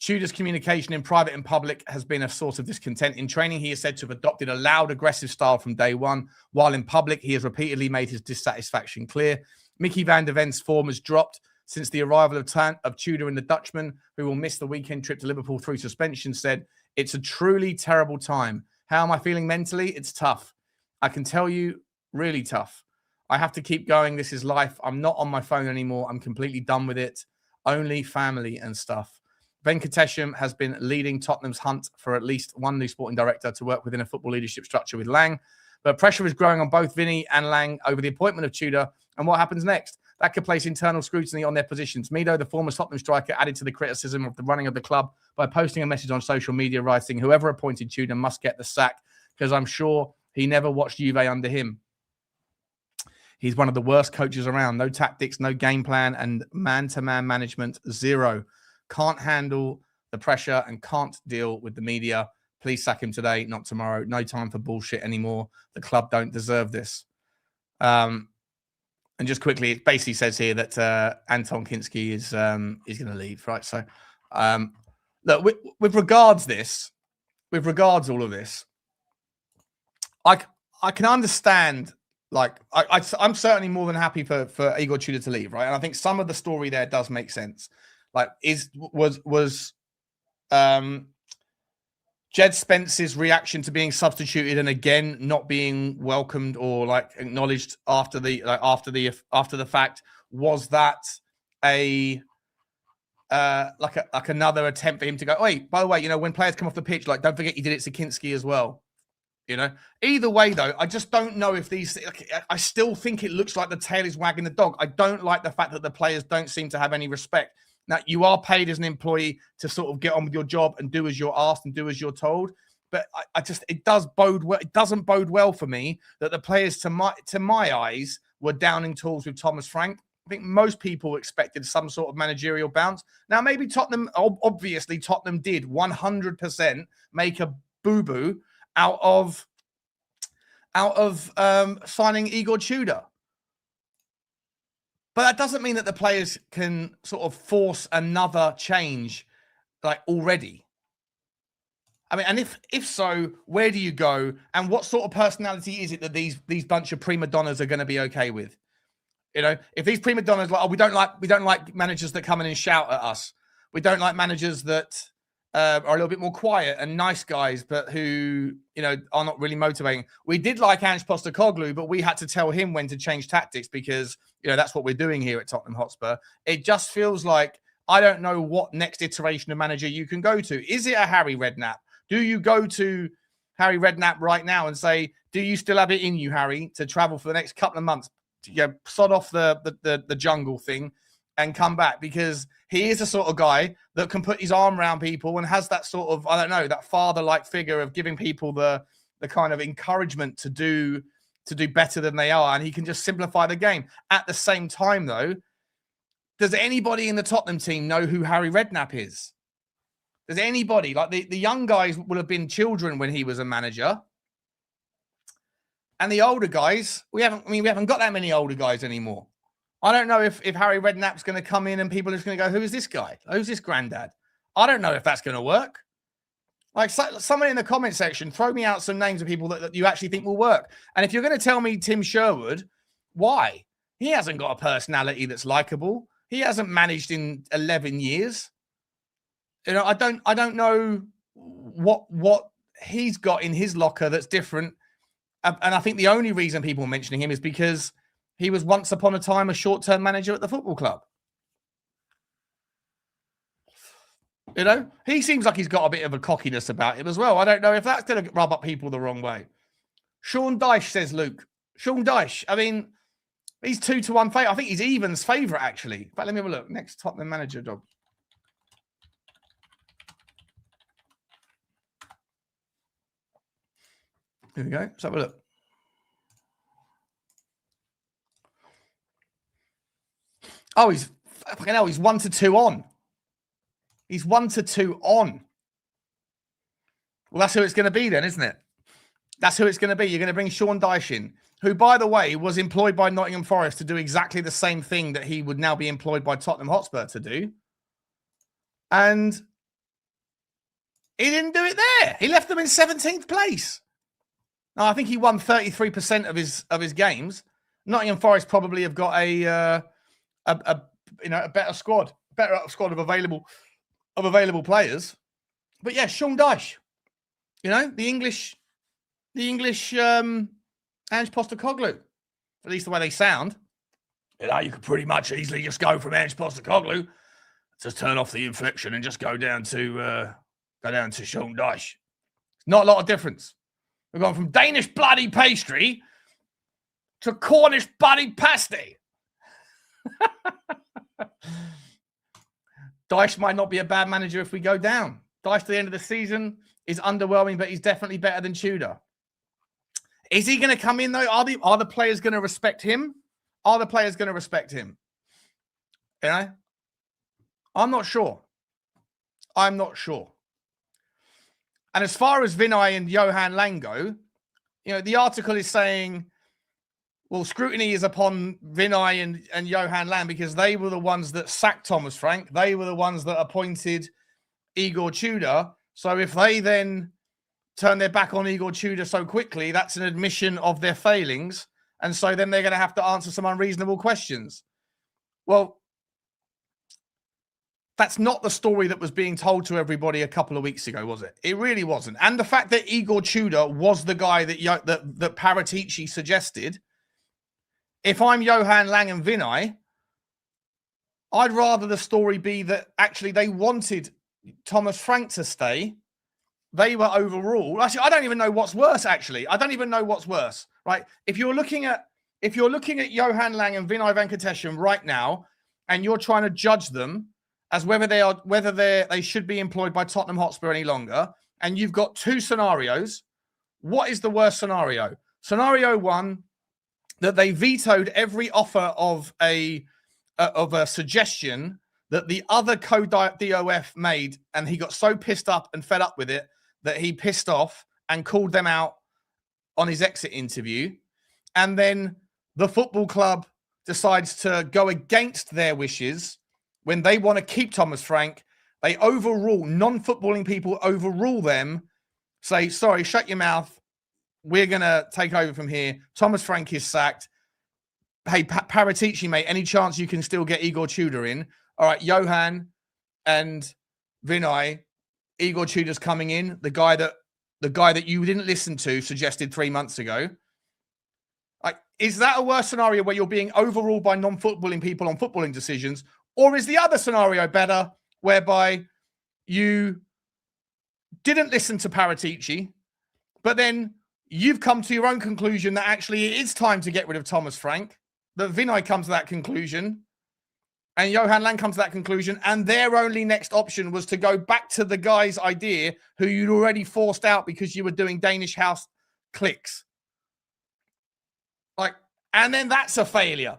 Tudor's communication in private and public has been a source of discontent. In training, he is said to have adopted a loud, aggressive style from day one, while in public, he has repeatedly made his dissatisfaction clear. Micky van der Ven's form has dropped since the arrival of Tudor, and the Dutchman, who will miss the weekend trip to Liverpool through suspension, said, "It's a truly terrible time. How am I feeling mentally? It's tough. I can tell you, really tough. I have to keep going. This is life. I'm not on my phone anymore. I'm completely done with it. Only family and stuff." Venkatesham has been leading Tottenham's hunt for at least one new sporting director to work within a football leadership structure with Lang. But pressure is growing on both Vinny and Lang over the appointment of Tudor and what happens next. that could place internal scrutiny on their positions. Mido, the former Tottenham striker, added to the criticism of the running of the club by posting a message on social media writing, "Whoever appointed Tudor must get the sack, because I'm sure he never watched Juve under him. He's one of the worst coaches around. No tactics, no game plan, and man-to-man management, zero. Can't handle the pressure and can't deal with the media. Please sack him today, not tomorrow. No time for bullshit anymore. The club don't deserve this." And just quickly, it basically says here that Anton Kinsky is going to leave, right? So, look, with regards all of this, I can understand. Like, I'm certainly more than happy for Igor Tudor to leave, right? And I think some of the story there does make sense. Like, was Jed Spence's reaction to being substituted and again not being welcomed or like acknowledged after the fact, was that a like another attempt for him to go, "Oh, wait, by the way, you know, when players come off the pitch, like, don't forget you did it to Kinsky as well." You know, either way, though, I just don't know if these. I still think it looks like the tail is wagging the dog. I don't like the fact that the players don't seem to have any respect. Now, you are paid as an employee to sort of get on with your job and do as you're asked and do as you're told. But it doesn't bode well for me that the players, to my eyes, were downing tools with Thomas Frank. I think most people expected some sort of managerial bounce. Now, maybe obviously Tottenham did 100% make a boo-boo out of signing Igor Tudor. But that doesn't mean that the players can sort of force another change like already. I mean, and if so, where do you go? And what sort of personality is it that these bunch of prima donnas are going to be okay with? You know, if these prima donnas like, "Oh, we don't like managers that come in and shout at us. We don't like managers that are a little bit more quiet and nice guys, but who, you know, are not really motivating. We did like Ange Postecoglou, but we had to tell him when to change tactics because, you know, that's what we're doing here at Tottenham Hotspur." It just feels like, I don't know what next iteration of manager you can go to. Is it a Harry Redknapp? Do you go to Harry Redknapp right now and say, "Do you still have it in you, Harry, to travel for the next couple of months, to sod off the jungle thing and come back?" Because he is the sort of guy that can put his arm around people and has that sort of, I don't know, that father-like figure of giving people the kind of encouragement to do better than they are. And he can just simplify the game. At the same time, though, does anybody in the Tottenham team know who Harry Redknapp is? Does anybody? Like, the young guys will have been children when he was a manager. And the older guys, we haven't got that many older guys anymore. I don't know if Harry Redknapp's going to come in and people are just going to go, "Who is this guy? Who's this granddad?" I don't know if that's going to work. Like, someone in the comment section, throw me out some names of people that you actually think will work. And if you're going to tell me Tim Sherwood, why? He hasn't got a personality that's likable. He hasn't managed in 11 years. You know, I don't know what he's got in his locker that's different. And I think the only reason people are mentioning him is because he was once upon a time a short-term manager at the football club. You know, he seems like he's got a bit of a cockiness about him as well. I don't know if that's going to rub up people the wrong way. Sean Dyche, says Luke. Sean Dyche, I mean, he's 2-1 favourite. I think he's Evan's favourite, actually. In fact, let me have a look. Next Tottenham manager job. Here we go. Let's have a look. Oh, he's 1-2 on. He's 1-2 on. Well, that's who it's going to be then, isn't it? That's who it's going to be. You're going to bring Sean Dyche in, who, by the way, was employed by Nottingham Forest to do exactly the same thing that he would now be employed by Tottenham Hotspur to do. And he didn't do it there. He left them in 17th place. Now, I think he won 33% of his games. Nottingham Forest probably have got a better squad of available players. But yeah, Sean Dyche, you know, the English Ange Postecoglou, at least the way they sound. You know, you could pretty much easily just go from Ange Postecoglou, just turn off the inflection and just go down to Sean Dyche. Not a lot of difference. We've gone from Danish bloody pastry to Cornish bloody pasty. Dyche might not be a bad manager if we go down. Dyche to the end of the season is underwhelming, but he's definitely better than Tudor. Is he going to come in, though? Are the players going to respect him? Are the players going to respect him? You know? I'm not sure. I'm not sure. And as far as Vinay and Johan Lang go, you know, the article is saying, well, scrutiny is upon Vinay and Johan Lang because they were the ones that sacked Thomas Frank. They were the ones that appointed Igor Tudor. So if they then turn their back on Igor Tudor so quickly, that's an admission of their failings. And so then they're going to have to answer some unreasonable questions. Well, that's not the story that was being told to everybody a couple of weeks ago, was it? It really wasn't. And the fact that Igor Tudor was the guy that Paratici suggested, if I'm Johan Lang and Vinay, I'd rather the story be that actually they wanted Thomas Frank to stay. They were overruled. Actually, I don't even know what's worse, actually. I don't even know what's worse, right? If you're looking at Johan Lang and Vinay Venkatesham right now, and you're trying to judge them as whether they should be employed by Tottenham Hotspur any longer, and you've got two scenarios, what is the worst scenario? Scenario one, that they vetoed every offer of a suggestion that the other co-DOF made, and he got so pissed up and fed up with it that he pissed off and called them out on his exit interview. And then the football club decides to go against their wishes when they want to keep Thomas Frank. They overrule, non-footballing people overrule them, say, sorry, shut your mouth. We're going to take over from here. Thomas Frank is sacked. Hey, Paratici, mate, any chance you can still get Igor Tudor in? All right, Johan and Vinay, Igor Tudor's coming in. The guy that you didn't listen to suggested 3 months ago. Like, is that a worse scenario where you're being overruled by non-footballing people on footballing decisions? Or is the other scenario better, whereby you didn't listen to Paratici, but then you've come to your own conclusion that actually it is time to get rid of Thomas Frank, that Vinay comes to that conclusion, and Johan Lang comes to that conclusion, and their only next option was to go back to the guy's idea who you'd already forced out because you were doing Danish house clicks. Like, and then that's a failure.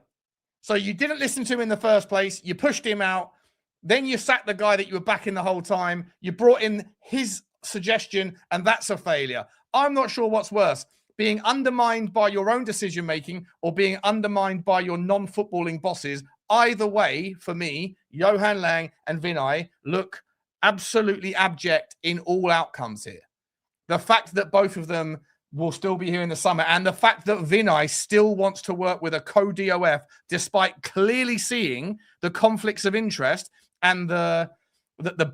So you didn't listen to him in the first place. You pushed him out. Then you sacked the guy that you were backing the whole time. You brought in his suggestion, and that's a failure. I'm not sure what's worse, being undermined by your own decision-making or being undermined by your non-footballing bosses. Either way, for me, Johan Lang and Vinay look absolutely abject in all outcomes here. The fact that both of them will still be here in the summer, and the fact that Vinay still wants to work with a co-DOF, despite clearly seeing the conflicts of interest and the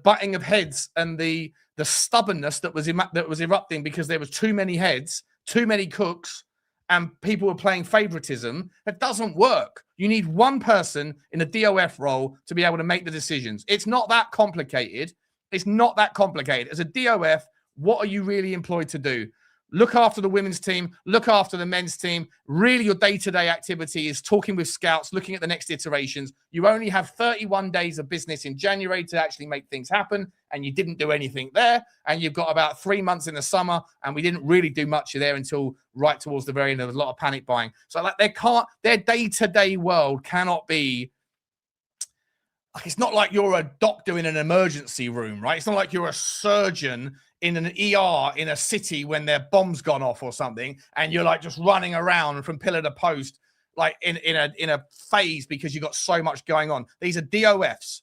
butting of heads and the stubbornness that was erupting because there was too many heads, too many cooks, and people were playing favoritism. That doesn't work. You need one person in a DOF role to be able to make the decisions. It's not that complicated. It's not that complicated. As a DOF, what are you really employed to do? Look after the women's team, look after the men's team. Really, your day-to-day activity is talking with scouts, looking at the next iterations. You only have 31 days of business in January to actually make things happen, and you didn't do anything there. And you've got about 3 months in the summer, and we didn't really do much there until right towards the very end. There was a lot of panic buying. So like their day-to-day world cannot be, like, it's not like you're a doctor in an emergency room, right? It's not like you're a surgeon in an ER in a city when their bomb's gone off or something, and you're like just running around from pillar to post, like in a phase because you've got so much going on. These are DOFs.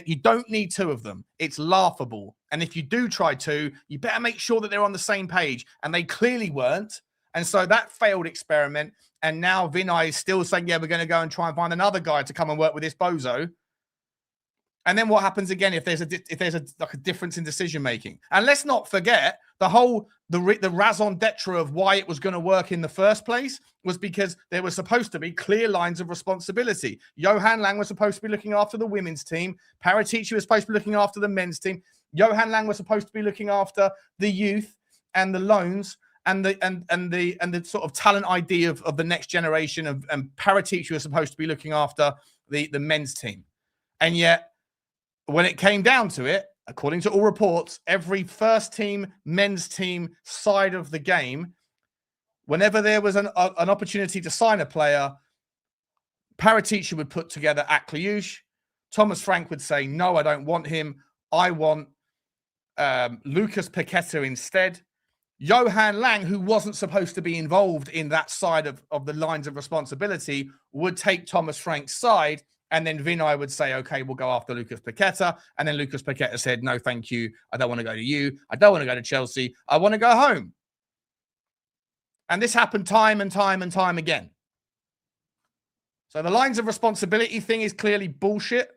You don't need two of them. It's laughable. And if you do try to, you better make sure that they're on the same page. And they clearly weren't. And so that failed experiment. And now Vinay is still saying, yeah, we're going to go and try and find another guy to come and work with this bozo. And then what happens again if there's a difference in decision making? And let's not forget the raison d'etre of why it was going to work in the first place was because there was supposed to be clear lines of responsibility. Johan Lang was supposed to be looking after the women's team. Paratici was supposed to be looking after the men's team. Johan Lang was supposed to be looking after the youth and the loans and the sort of talent ID of the next generation. And Paratici was supposed to be looking after the men's team. And yet, when it came down to it, according to all reports, every first team, men's team side of the game, whenever there was an opportunity to sign a player, Paratici would put together Akliouche. Thomas Frank would say, no, I don't want him. I want Lucas Paqueta instead. Johan Lang, who wasn't supposed to be involved in that side of the lines of responsibility, would take Thomas Frank's side. And then Vinay would say, okay, we'll go after Lucas Paqueta. And then Lucas Paqueta said, no, thank you. I don't want to go to you. I don't want to go to Chelsea. I want to go home. And this happened time and time and time again. So the lines of responsibility thing is clearly bullshit.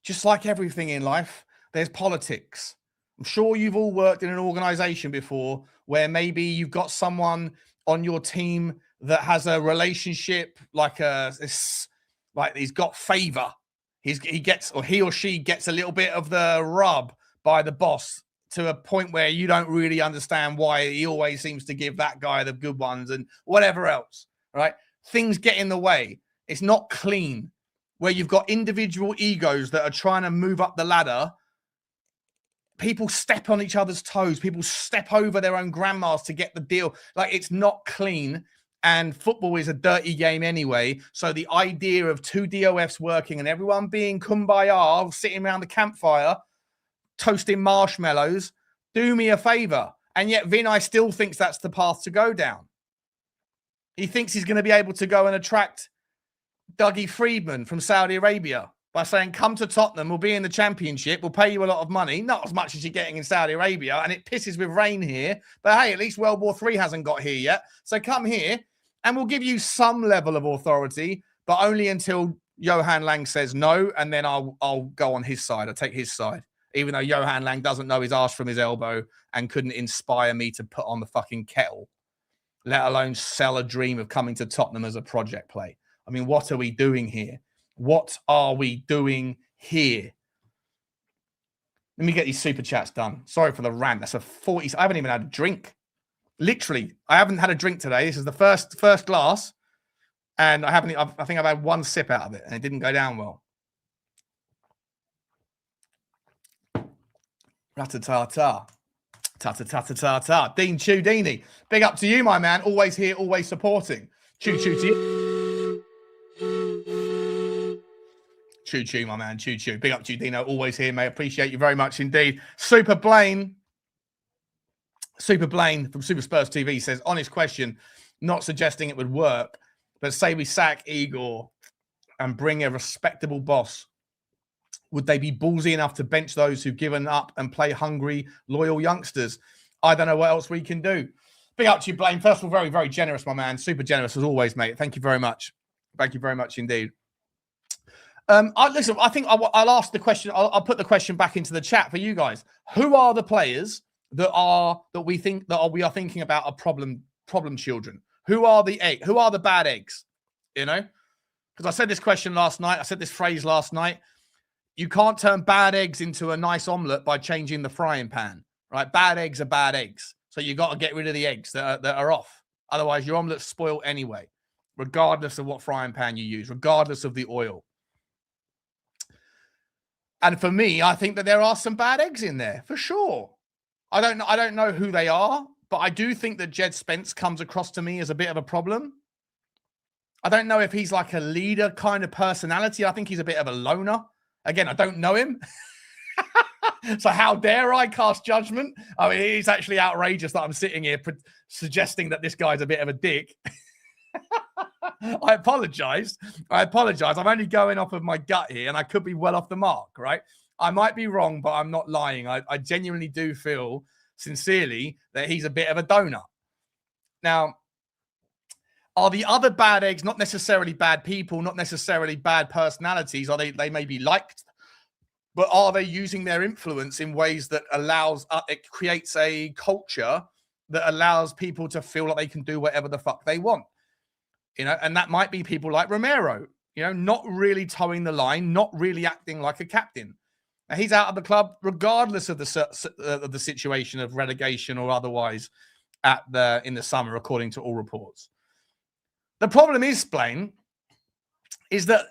Just like everything in life, there's politics. I'm sure you've all worked in an organization before where maybe you've got someone on your team that has a relationship like he's got favor. He or she gets a little bit of the rub by the boss to a point where you don't really understand why he always seems to give that guy the good ones and whatever else, right? Things get in the way. It's not clean. Where you've got individual egos that are trying to move up the ladder. People step on each other's toes. People step over their own grandmas to get the deal. Like, it's not clean. And football is a dirty game anyway. So the idea of two DOFs working and everyone being kumbaya, sitting around the campfire, toasting marshmallows, do me a favor. And yet Vinay still thinks that's the path to go down. He thinks he's going to be able to go and attract Dougie Friedman from Saudi Arabia by saying, come to Tottenham, we'll be in the championship, we'll pay you a lot of money, not as much as you're getting in Saudi Arabia, and it pisses with rain here, but hey, at least World War III hasn't got here yet, so come here, and we'll give you some level of authority, but only until Johan Lang says no, and then I'll go on his side, I'll take his side, even though Johan Lang doesn't know his arse from his elbow and couldn't inspire me to put on the fucking kettle, let alone sell a dream of coming to Tottenham as a project play. I mean, what are we doing here? What are we doing here? Let me get these super chats done. Sorry for the rant. That's a 40. I haven't even had a drink. Literally, I haven't had a drink today. This is the first glass. And I think I've had one sip out of it and it didn't go down well. Rat-a-ta-ta. Ta-ta-ta-ta-ta-ta. Dean Chudini. Big up to you, my man. Always here, always supporting. Choo-choo to you. Choo-choo, my man. Choo-choo. Big up to you, Dino. Always here, mate. Appreciate you very much indeed. Super Blaine from Super Spurs TV says, honest question, not suggesting it would work, but say we sack Igor and bring a respectable boss. Would they be ballsy enough to bench those who've given up and play hungry, loyal youngsters? I don't know what else we can do. Big up to you, Blaine. First of all, very, very generous, my man. Super generous as always, mate. Thank you very much. Thank you very much indeed. Listen, I think I'll ask the question. I'll put the question back into the chat for you guys. Who are the players that we are thinking about are problem children? Who are the bad eggs? You know, because I said this question last night. I said this phrase last night. You can't turn bad eggs into a nice omelette by changing the frying pan, right? Bad eggs are bad eggs. So you got to get rid of the eggs that are off. Otherwise, your omelet's spoiled anyway, regardless of what frying pan you use, regardless of the oil. And for me, I think that there are some bad eggs in there, for sure. I don't know who they are, but I do think that Jed Spence comes across to me as a bit of a problem. I don't know if he's like a leader kind of personality. I think he's a bit of a loner. Again, I don't know him. So how dare I cast judgment? I mean, it's actually outrageous that I'm sitting here suggesting that this guy's a bit of a dick. I apologize. I'm only going off of my gut here, and I could be well off the mark, right? I might be wrong, but I'm not lying. I genuinely do feel sincerely that he's a bit of a donut. Now, are the other bad eggs not necessarily bad people, not necessarily bad personalities? Are they may be liked, but are they using their influence in ways that it creates a culture that allows people to feel like they can do whatever the fuck they want? You know, and that might be people like Romero, you know, not really towing the line, not really acting like a captain. Now, he's out of the club regardless of the situation of relegation or otherwise in the summer, according to all reports. The problem is, Blaine, is that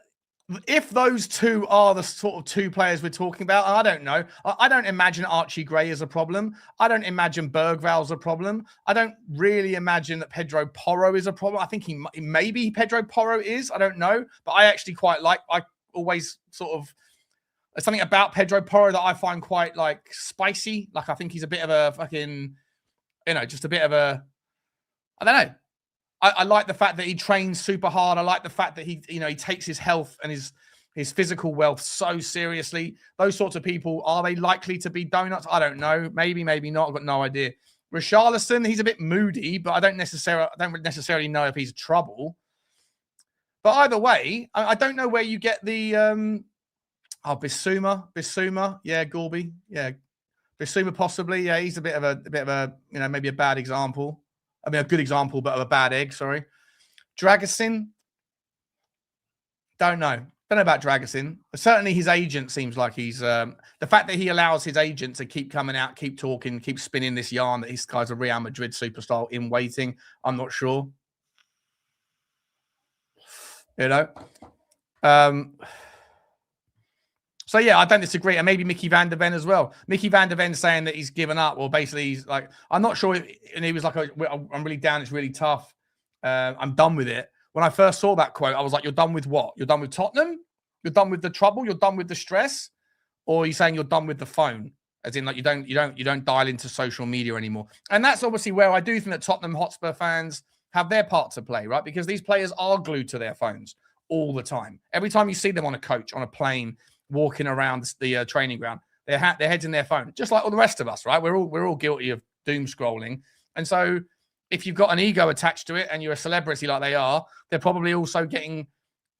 if those two are the sort of two players we're talking about, I don't know. I don't imagine Archie Gray is a problem. I don't imagine Berghvall's a problem. I don't really imagine that Pedro Porro is a problem. I think maybe Pedro Porro is. I don't know. But I actually quite like, I always sort of, there's something about Pedro Porro that I find quite like spicy. Like I think he's a bit of a fucking, just a bit of a, I don't know. I like the fact that he trains super hard. I like the fact that he takes his health and his physical wealth so seriously. Those sorts of people, are they likely to be donuts? I don't know. Maybe, maybe not. I've got no idea. Richalison, he's a bit moody, but I don't necessarily know if he's trouble. But either way, I don't know where you get the Bissouma, yeah, Gorby, yeah, Bissouma possibly, yeah, he's a bit of a maybe a bad example. I mean, a good example, but of a bad egg, sorry. Dragusin, don't know about Dragusin. Certainly his agent seems like he's, the fact that he allows his agent to keep coming out, keep talking, keep spinning this yarn that this guy's a Real Madrid superstar in waiting, I'm not sure. So, yeah, I don't disagree. And maybe Micky van der Ven as well. Micky van der Ven saying that he's given up. Well, basically, he's like, I'm not sure. And he was like, I'm really down. It's really tough. I'm done with it. When I first saw that quote, I was like, you're done with what? You're done with Tottenham? You're done with the trouble? You're done with the stress? Or are you saying you're done with the phone? As in, like, you don't dial into social media anymore. And that's obviously where I do think that Tottenham Hotspur fans have their part to play, right? Because these players are glued to their phones all the time. Every time you see them on a coach, on a plane, walking around the training ground, their heads in their phone, just like all the rest of us, right? We're all guilty of doom scrolling. And so if you've got an ego attached to it and you're a celebrity like they are, they're probably also getting,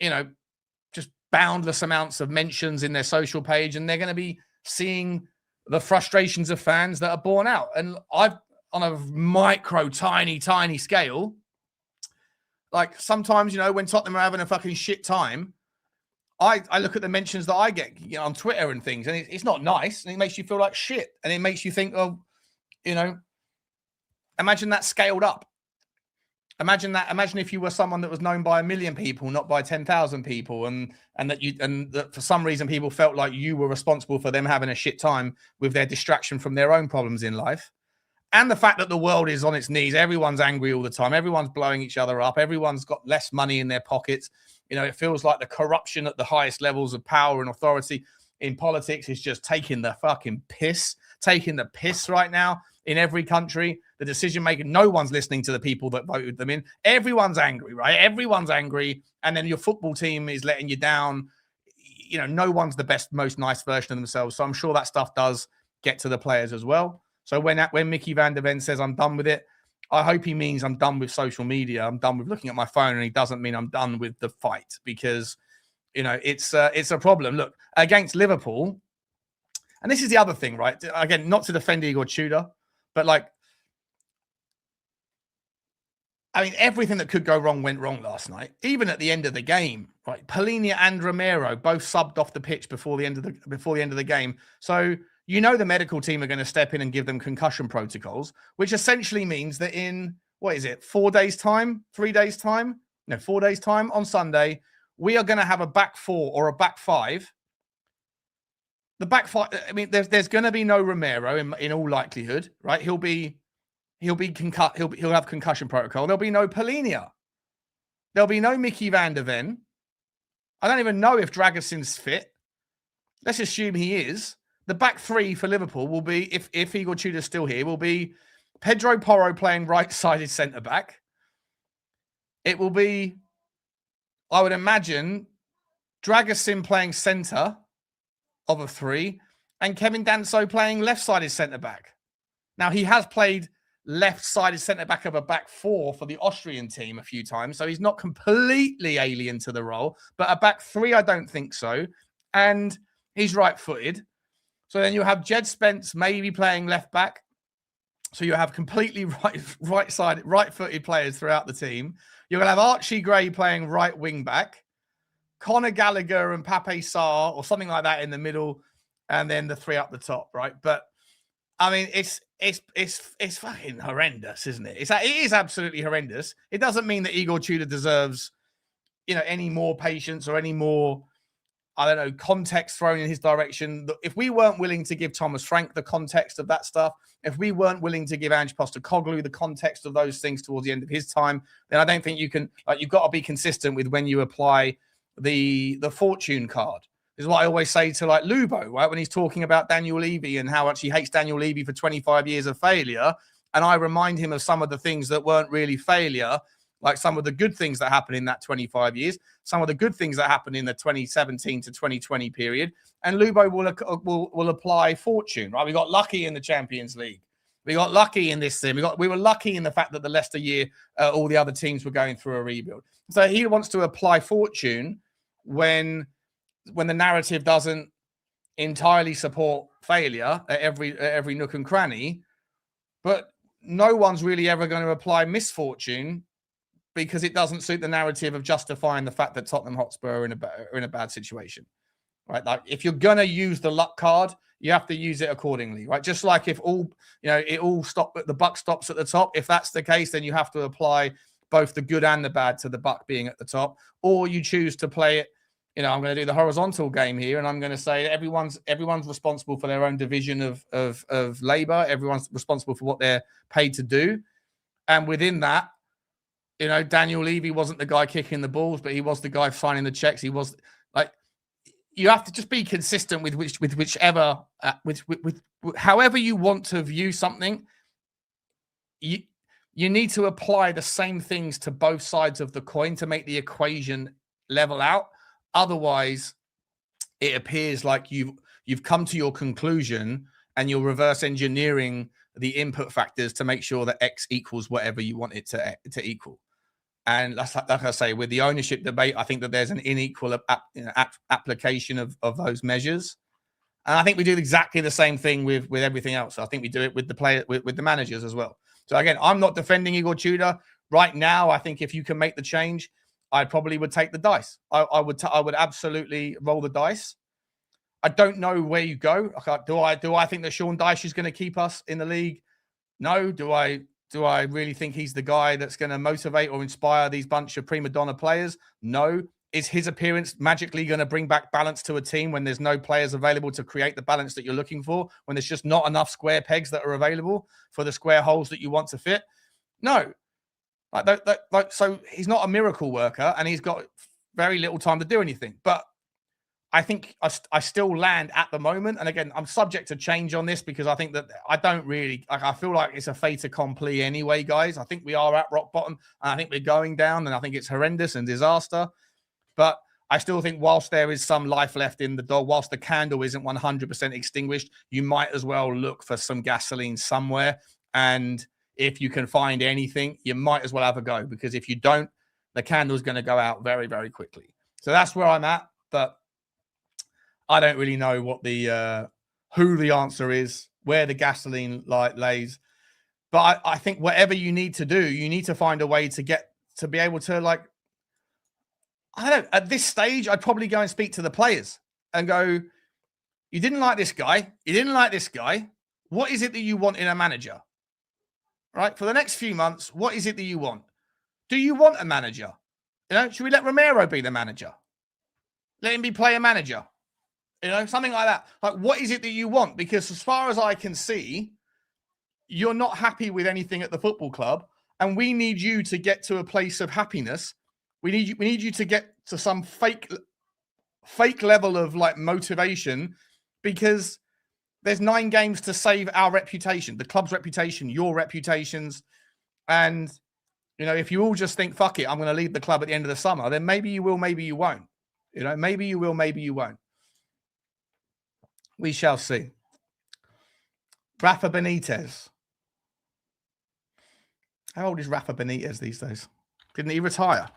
just boundless amounts of mentions in their social page, and they're going to be seeing the frustrations of fans that are borne out. And I've, on a micro, tiny scale, like sometimes, when Tottenham are having a fucking shit time, I look at the mentions that I get on Twitter and things, and it's not nice, and it makes you feel like shit, and it makes you think of, imagine that scaled up. Imagine if you were someone that was known by 1 million people, not by 10,000 people, and that for some reason people felt like you were responsible for them having a shit time with their distraction from their own problems in life. And the fact that the world is on its knees, everyone's angry all the time, everyone's blowing each other up, everyone's got less money in their pockets. It feels like the corruption at the highest levels of power and authority in politics is just taking the piss right now in every country. The decision making, no one's listening to the people that voted them in. Everyone's angry, right? Everyone's angry. And then your football team is letting you down. No one's the best, most nice version of themselves. So I'm sure that stuff does get to the players as well. So when Micky van der Ven says I'm done with it, I hope he means I'm done with social media. I'm done with looking at my phone, and he doesn't mean I'm done with the fight, because, it's a problem. Look, against Liverpool, and this is the other thing, right? Again, not to defend Igor Tudor, but everything that could go wrong went wrong last night. Even at the end of the game, right? Polinia and Romero both subbed off the pitch before the end of the game. So the medical team are going to step in and give them concussion protocols, which essentially means that in, 4 days' time, 3 days' time? No, 4 days' time on Sunday, we are going to have a back four or a back five. The back five, there's going to be no Romero in all likelihood, right? He'll have concussion protocol. There'll be no Polinia. There'll be no Micky van der Ven. I don't even know if Dragusin's fit. Let's assume he is. The back three for Liverpool will be, if Igor Tudor's still here, will be Pedro Porro playing right-sided centre-back. It will be, I would imagine, Dragusin playing centre of a three, and Kevin Danso playing left-sided centre-back. Now, he has played left-sided centre-back of a back four for the Austrian team a few times, so he's not completely alien to the role. But a back three, I don't think so. And he's right-footed. So then you have Jed Spence maybe playing left back. So you have completely right-footed players throughout the team. You're going to have Archie Gray playing right wing back, Conor Gallagher and Pape Sarr or something like that in the middle, and then the three up the top, right? But it's fucking horrendous, isn't it? It is absolutely horrendous. It doesn't mean that Igor Tudor deserves, any more patience or any more I don't know, context thrown in his direction. If we weren't willing to give Thomas Frank the context of that stuff, if we weren't willing to give Ange Postecoglou the context of those things towards the end of his time, then I don't think you can, like, you've got to be consistent with when you apply the fortune card. This is what I always say to, like, Lubo, right? When he's talking about Daniel Levy and how much he hates Daniel Levy for 25 years of failure. And I remind him of some of the things that weren't really failure, like some of the good things that happened in that 25 years, some of the good things that happened in the 2017 to 2020 period. And Lubo will apply fortune, right? We got lucky in the Champions League. We got lucky in this thing. We were lucky in the fact that the Leicester year, all the other teams were going through a rebuild. So he wants to apply fortune when the narrative doesn't entirely support failure at every nook and cranny. But no one's really ever going to apply misfortune because it doesn't suit the narrative of justifying the fact that Tottenham Hotspur are in a bad situation, right? Like, if you're going to use the luck card, you have to use it accordingly, right? Just like if the buck stops at the top. If that's the case, then you have to apply both the good and the bad to the buck being at the top, or you choose to play it. I'm going to do the horizontal game here, and I'm going to say everyone's responsible for their own division of labor. Everyone's responsible for what they're paid to do, and within that, Daniel Levy wasn't the guy kicking the balls, but he was the guy signing the checks. He was, like, you have to just be consistent with whichever, with however you want to view something. You need to apply the same things to both sides of the coin to make the equation level out. Otherwise, it appears like you've come to your conclusion and you're reverse engineering the input factors to make sure that X equals whatever you want it to equal. And that's like I say, with the ownership debate, I think that there's an unequal application of those measures. And I think we do exactly the same thing with everything else. I think we do it with the player, with the managers as well. So again, I'm not defending Igor Tudor right now. I think if you can make the change, I probably would take the dice. I would absolutely roll the dice. I don't know where you go. Do I think that Sean Dyche is going to keep us in the league? No. Do I really think he's the guy that's going to motivate or inspire these bunch of prima donna players? No. Is his appearance magically going to bring back balance to a team when there's no players available to create the balance that you're looking for? When there's just not enough square pegs that are available for the square holes that you want to fit? No. So he's not a miracle worker, and he's got very little time to do anything. But I think I still land at the moment. And again, I'm subject to change on this because I think that I feel like it's a fait accompli anyway, guys. I think we are at rock bottom, and I think we're going down, and I think it's horrendous and disaster. But I still think whilst there is some life left in the dog, whilst the candle isn't 100% extinguished, you might as well look for some gasoline somewhere. And if you can find anything, you might as well have a go, because if you don't, the candle's going to go out very, very quickly. So that's where I'm at. But I don't really know what who the answer is, where the gasoline light lays. But I think whatever you need to do, you need to find a way to be able to, like, I don't know, at this stage, I'd probably go and speak to the players and go, you didn't like this guy. You didn't like this guy. What is it that you want in a manager? Right? For the next few months, what is it that you want? Do you want a manager? Should we let Romero be the manager? Let him be player manager? Something like that. Like, what is it that you want? Because as far as I can see, you're not happy with anything at the football club, and we need you to get to a place of happiness. We need you to get to some fake level of, like, motivation, because there's 9 games to save our reputation, the club's reputation, your reputations. And, if you all just think, fuck it, I'm going to leave the club at the end of the summer, then maybe you will, maybe you won't. Maybe you will, maybe you won't. We shall see. Rafa Benitez. How old is Rafa Benitez these days? Didn't he retire?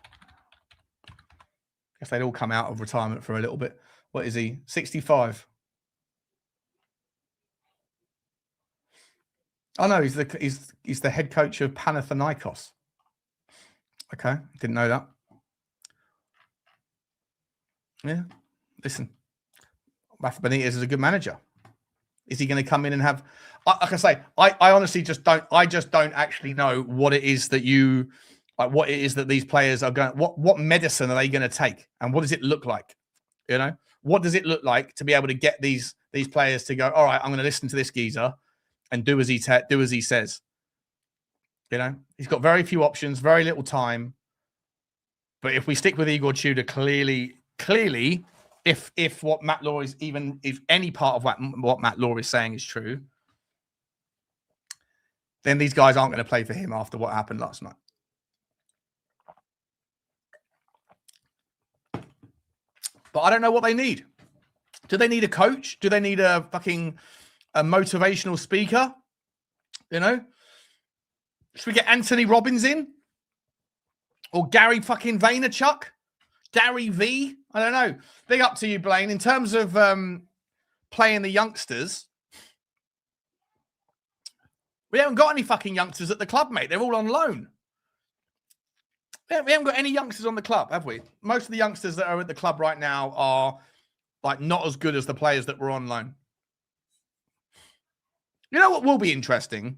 Guess they'd all come out of retirement for a little bit. What is he? 65. Oh no, he's the head coach of Panathinaikos. Okay, didn't know that. Yeah, listen, Rafa Benitez is a good manager. Is he going to come in and have? Like I say, I honestly just don't. I just don't actually know what it is that what it is that these players are going. What medicine are they going to take, and what does it look like? You know, what does it look like to be able to get these players to go, all right, I'm going to listen to this geezer and do as he says. You know, he's got very few options, very little time. But if we stick with Igor Tudor, clearly, if what Matt Law is, even if any part of what Matt Law is saying is true, then these guys aren't going to play for him after what happened last night. But I don't know what they need. Do they need a coach? Do they need a motivational speaker? You know? Should we get Anthony Robbins in? Or Gary fucking Vaynerchuk? Gary V? I don't know. Big up to you, Blaine. In terms of playing the youngsters, we haven't got any fucking youngsters at the club, mate. They're all on loan. We haven't got any youngsters on the club, have we? Most of the youngsters that are at the club right now are like not as good as the players that were on loan. You know what will be interesting?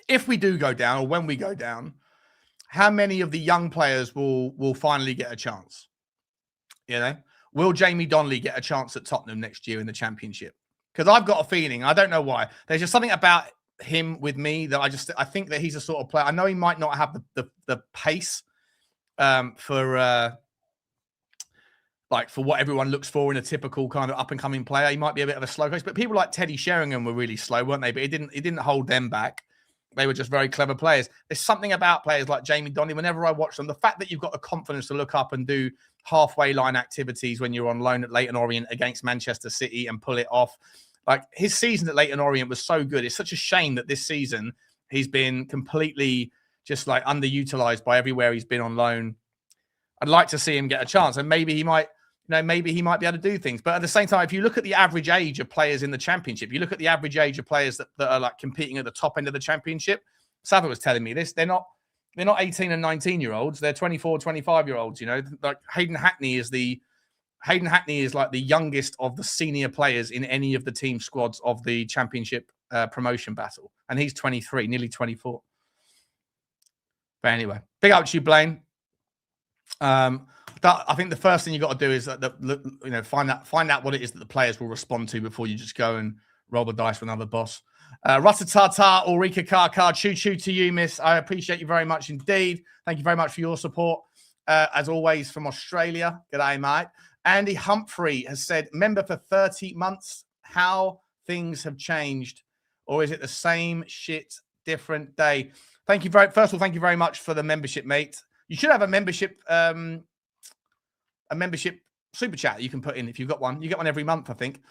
If we do go down, or when we go down, how many of the young players will finally get a chance? You know, will Jamie Donnelly get a chance at Tottenham next year in the Championship? Because I've got a feeling, I don't know why, there's just something about him with me that I think that he's a sort of player. I know he might not have the pace for what everyone looks for in a typical kind of up and coming player. He might be a bit of a slow coach, but people like Teddy Sheringham were really slow, weren't they? But it didn't hold them back. They were just very clever players. There's something about players like Jamie Donnelly. Whenever I watch them, the fact that you've got the confidence to look up and do halfway line activities when you're on loan at Leyton Orient against Manchester City and pull it off. Like his season at Leyton Orient was so good. It's such a shame that this season he's been completely just like underutilized by everywhere he's been on loan. I'd like to see him get a chance, and maybe he might be able to do things. But at the same time, if you look at the average age of players in the Championship, you look at the average age of players that are like competing at the top end of the Championship. Sava was telling me this. They're not 18 and 19-year-olds. They're 24, 25-year-olds. You know, like Hayden Hackney is like the youngest of the senior players in any of the team squads of the Championship promotion battle, and he's 23, nearly 24. But anyway, big up to you, Blaine. I think the first thing you got to do is find out what it is that the players will respond to before you just go and roll the dice with another boss. Ratatata, Ulrika Karkar, choo-choo to you, miss. I appreciate you very much indeed. Thank you very much for your support. As always, from Australia. G'day, mate. Andy Humphrey has said, member for 30 months. How things have changed. Or is it the same shit, different day? First of all, thank you very much for the membership, mate. You should have a membership super chat that you can put in if you've got one. You get one every month, I think.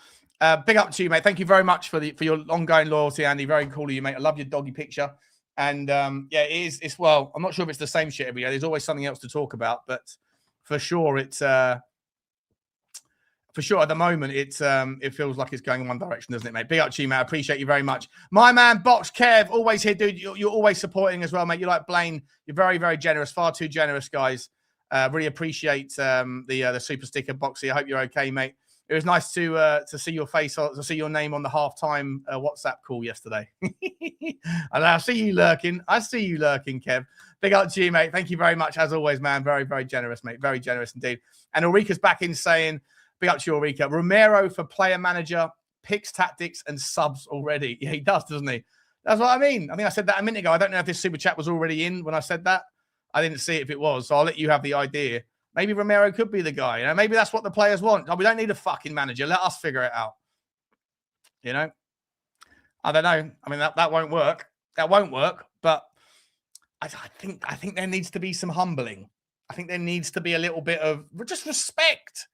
Big up to you, mate. Thank you very much for your ongoing loyalty, Andy. Very cool of you, mate. I love your doggy picture. And it's well, I'm not sure if it's the same shit every day. There's always something else to talk about, but for sure at the moment it feels like it's going in one direction, doesn't it, mate? Big up to you, mate. I appreciate you very much. My man, Box Kev, always here, dude. You're always supporting as well, mate. You're like Blaine. You're very, very generous. Far too generous, guys. Really appreciate the super sticker, Boxy. I hope you're okay, mate. It was nice to see your face, to see your name on the halftime WhatsApp call yesterday. And I see you lurking. Kev. Big up to you, mate. Thank you very much, as always, man. Very, very generous, mate. Very generous indeed. And Ulrika's back in saying, big up to you, Ulrika. Romero for player manager, picks tactics and subs already. Yeah, he does, doesn't he? That's what I mean. I think I said that a minute ago. I don't know if this super chat was already in when I said that. I didn't see it if it was, so I'll let you have the idea. Maybe Romero could be the guy. You know, maybe that's what the players want. We don't need a fucking manager. Let us figure it out. You know, I don't know. I mean, that won't work. That won't work. But I think there needs to be some humbling. I think there needs to be a little bit of just respect.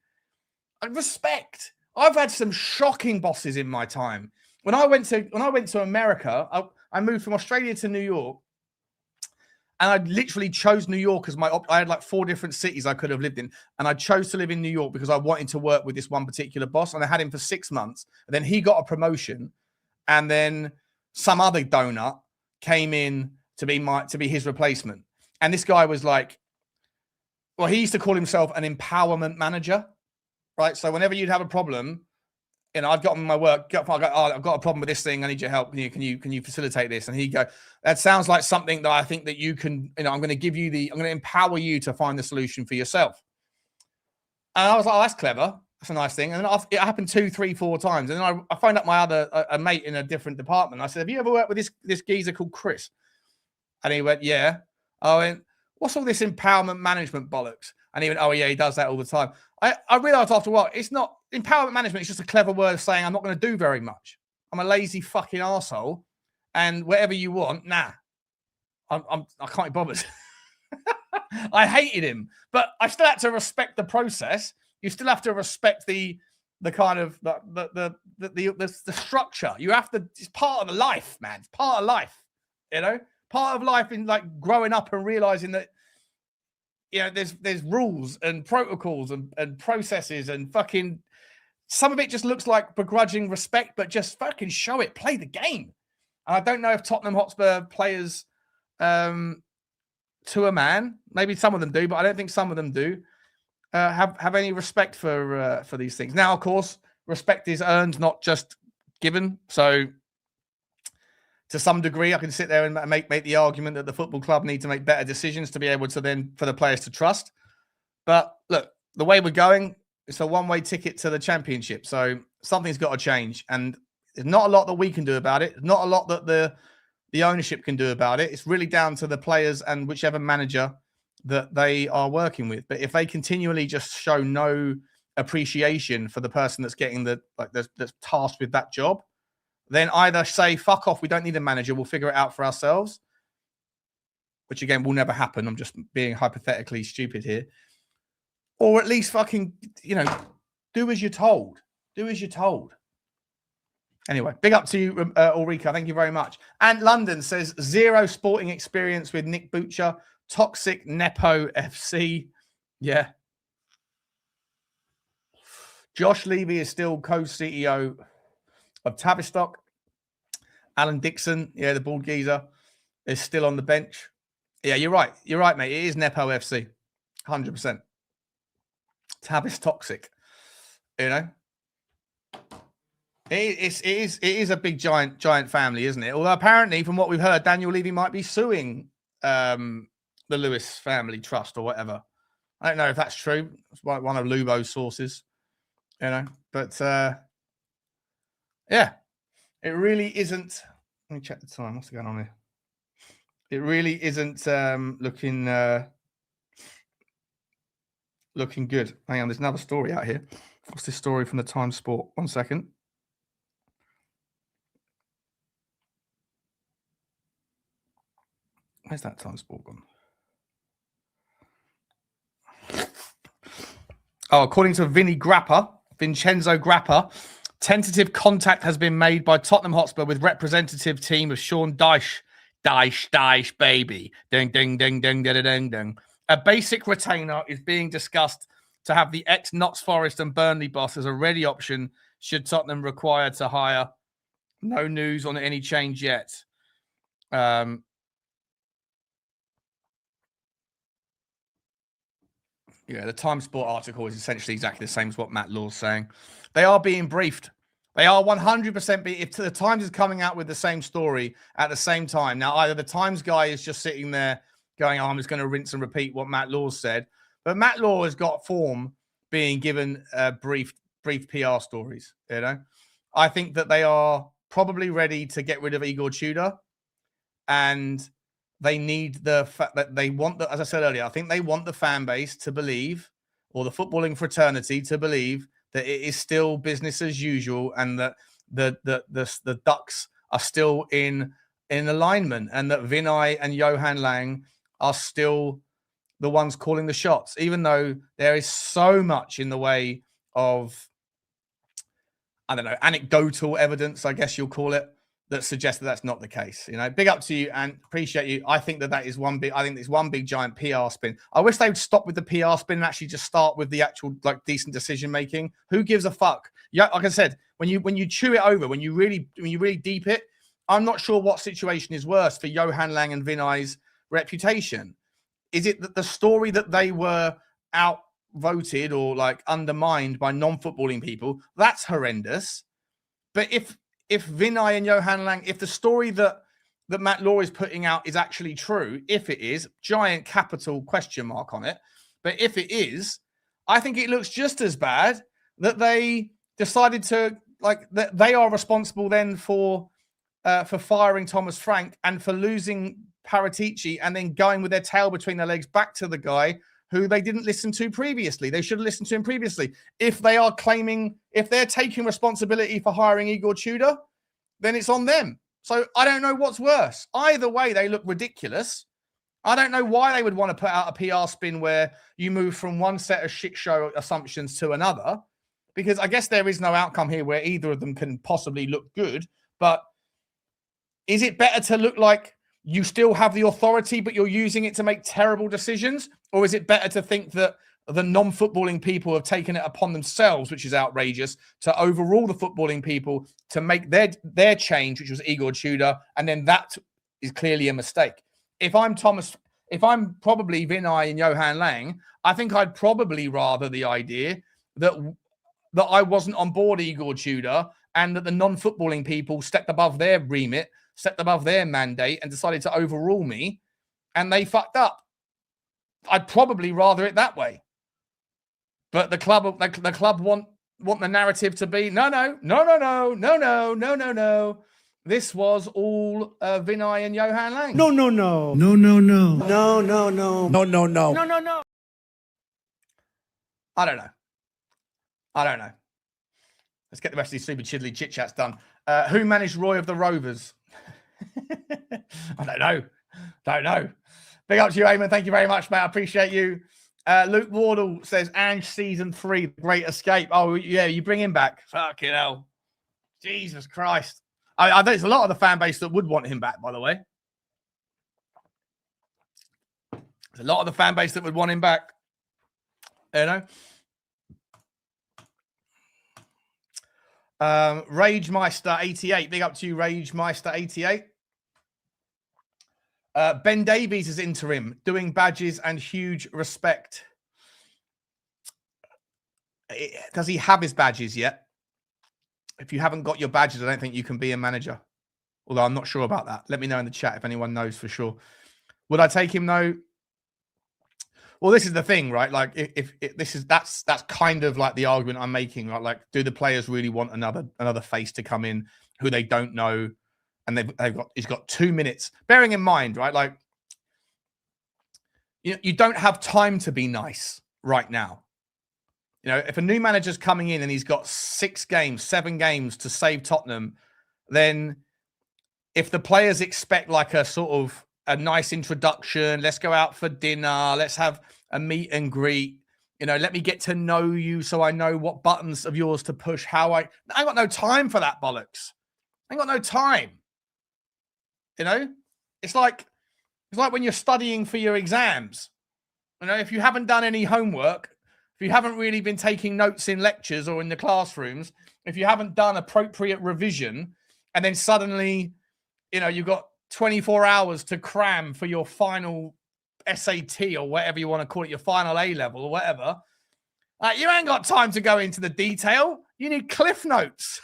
Respect. I've had some shocking bosses in my time. When I went to America, I moved from Australia to New York. And I literally chose New York as I had like 4 different cities I could have lived in. And I chose to live in New York because I wanted to work with this one particular boss. And I had him for 6 months. And then he got a promotion. And then some other donut came in to be his replacement. And this guy was like, well, he used to call himself an empowerment manager, right? So whenever you'd have a problem, you know, I've got my work. I've got a problem with this thing. I need your help. Can you facilitate this? And he'd go, that sounds like something that I think that you can, you know, I'm going to empower you to find the solution for yourself. And I was like, oh, that's clever. That's a nice thing. And then it happened 2, 3, 4 times. And then I phoned up my other a mate in a different department. I said, have you ever worked with this geezer called Chris? And he went, yeah. I went, what's all this empowerment management bollocks? And he went, oh, yeah, he does that all the time. I realized after a while, it's not empowerment management. It's just a clever word of saying I'm not going to do very much. I'm a lazy fucking arsehole. And whatever you want, nah. I can't be bothered. I hated him. But I still had to respect the process. You still have to respect the kind of the structure. You have to. It's part of the life, man. It's part of life. You know, part of life in like growing up and realizing that there's rules and protocols and processes and fucking some of it just looks like begrudging respect, but just fucking show it. Play the game. And I don't know if Tottenham Hotspur players to a man. Maybe some of them do, but I don't think some of them do. Have any respect for these things. Now, of course, respect is earned, not just given. So, to some degree, I can sit there and make the argument that the football club need to make better decisions to be able to then for the players to trust. But look, the way we're going, it's a one-way ticket to the championship. So something's got to change, and there's not a lot that we can do about it. There's not a lot that the ownership can do about it. It's really down to the players and whichever manager that they are working with. But if they continually just show no appreciation for the person that's getting that's tasked with that job, then either say, fuck off, we don't need a manager, we'll figure it out for ourselves, which again will never happen. I'm just being hypothetically stupid here. Or at least fucking, do as you're told. Do as you're told. Anyway, big up to you, Ulrika. Thank you very much. And London says, 0 sporting experience with Nick Butcher. Toxic Nepo FC. Yeah. Josh Levy is still co-CEO of Tavistock. Alan Dixon, the bald geezer, is still on the bench. Yeah, you're right. You're right, mate. It is Nepo FC. 100%. Tavis toxic. It is a big giant family, isn't it? Although apparently, from what we've heard, Daniel Levy might be suing the Lewis family trust or whatever. I don't know if that's true. It's one of Lubo's sources, But yeah, it really isn't. Let me check the time. What's going on here? It really isn't looking good. Hang on, there's another story out here. What's this story from the Times Sport? 1 second. Where's that Times Sport gone? Oh, according to Vincenzo Grappa, tentative contact has been made by Tottenham Hotspur with representative team of Sean Dyche, baby. Ding, ding, ding, ding, ding, ding, ding. A basic retainer is being discussed to have the ex-Notts Forest and Burnley boss as a ready option should Tottenham require to hire. No news on any change yet. The Times Sport article is essentially exactly the same as what Matt Law's saying. They are being briefed. They are 100% if the Times is coming out with the same story at the same time. Now, either the Times guy is just sitting there going, I'm just going to rinse and repeat what Matt Law said. But Matt Law has got form being given brief PR stories. I think that they are probably ready to get rid of Igor Tudor. And they need the fact that they want as I said earlier, I think they want the fan base to believe, or the footballing fraternity to believe, that it is still business as usual and that the Ducks are still in alignment and that Vinay and Johan Lang are still the ones calling the shots, even though there is so much in the way of, anecdotal evidence, I guess you'll call it, that suggests that that's not the case. Big up to you and appreciate you. I think that is one big. I think it's one big giant PR spin. I wish they would stop with the PR spin and actually just start with the actual decent decision making. Who gives a fuck? Yeah, like I said, when you chew it over, when you really deep it, I'm not sure what situation is worse for Johan Lang and Vinay's reputation. Is it that the story that they were outvoted or undermined by non-footballing people? That's horrendous. But if Vinay and Johan Lang, if the story that Matt Law is putting out is actually true, if it is, giant capital question mark on it, but if it is, I think it looks just as bad that they decided to, like, that they are responsible then for firing Thomas Frank and for losing Paratici and then going with their tail between their legs back to the guy who they didn't listen to previously. They should have listened to him previously. If they are claiming, if they're taking responsibility for hiring Igor Tudor, then it's on them. So I don't know what's worse. Either way, they look ridiculous. I don't know why they would want to put out a PR spin where you move from one set of shit show assumptions to another, because I guess there is no outcome here where either of them can possibly look good. But is it better to look like you still have the authority, but you're using it to make terrible decisions? Or is it better to think that the non-footballing people have taken it upon themselves, which is outrageous, to overrule the footballing people to make their change, which was Igor Tudor, and then that is clearly a mistake? If I'm probably Vinay and Johan Lang, I think I'd probably rather the idea that I wasn't on board Igor Tudor and that the non-footballing people stepped above their remit, stepped above their mandate and decided to overrule me, and they fucked up. I'd probably rather it that way. But the club want the narrative to be no. This was all Vinay and Johan Lang. No. I don't know. Let's get the rest of these super chiddly chit chats done. Who managed Roy of the Rovers? I don't know. Big up to you, Eamon. Thank you very much, mate. I appreciate you. Luke Wardle says, Ange season 3, Great Escape. Oh, yeah, you bring him back. Fucking hell. Jesus Christ. I there's a lot of the fan base that would want him back, by the way. There's a lot of the fan base that would want him back. You know? Ragemeister88. Big up to you, Ragemeister88. Ben Davies is interim, doing badges and huge respect. Does he have his badges yet? If you haven't got your badges, I don't think you can be a manager. Although I'm not sure about that. Let me know in the chat if anyone knows for sure. Would I take him though? Well, this is the thing, right? Like, if that's kind of like the argument I'm making, right? Like, do the players really want another face to come in who they don't know? And he's got 2 minutes. Bearing in mind, right? Like, you don't have time to be nice right now. You know, if a new manager's coming in and he's got 7 games to save Tottenham, then if the players expect like a sort of a nice introduction, let's go out for dinner, let's have a meet and greet, you know, let me get to know you so I know what buttons of yours to push, I got no time for that bollocks. I ain't got no time. You know, it's like when you're studying for your exams. You know, if you haven't done any homework, if you haven't really been taking notes in lectures or in the classrooms, if you haven't done appropriate revision, and then suddenly, you know, you've got 24 hours to cram for your final SAT or whatever you want to call it, your final A level or whatever, you ain't got time to go into the detail. You need cliff notes.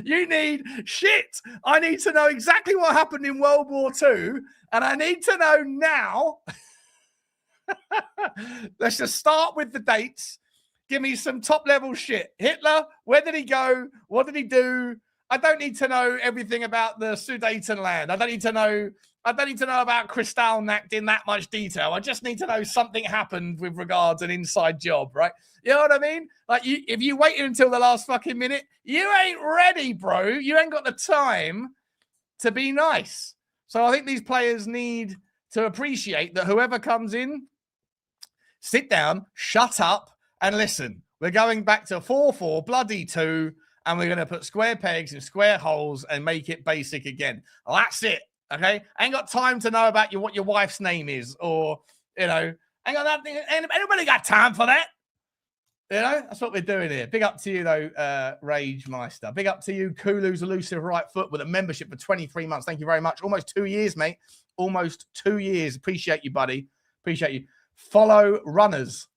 You need shit. I need to know exactly what happened in World War II, and I need to know now. Let's just start with the dates. Give me some top-level shit. Hitler, where did he go? What did he do? I don't need to know everything about the Sudetenland. I don't need to know about Kristallnacht in that much detail. I just need to know something happened with regards an inside job, right? You know what I mean? Like, if you waited until the last fucking minute, you ain't ready, bro. You ain't got the time to be nice. So I think these players need to appreciate that whoever comes in, sit down, shut up, and listen. We're going back to 4-4, bloody 2, and we're going to put square pegs in square holes and make it basic again. That's it. Okay, I ain't got time to know about what your wife's name is, or, you know, ain't got nothing. Anybody got time for that? You know, that's what we're doing here. Big up to you though, Ragemeister. Big up to you, Kulu's elusive right foot with a membership for 23 months. Thank you very much. Almost 2 years, mate. Almost 2 years. Appreciate you, buddy. Appreciate you. Follow runners.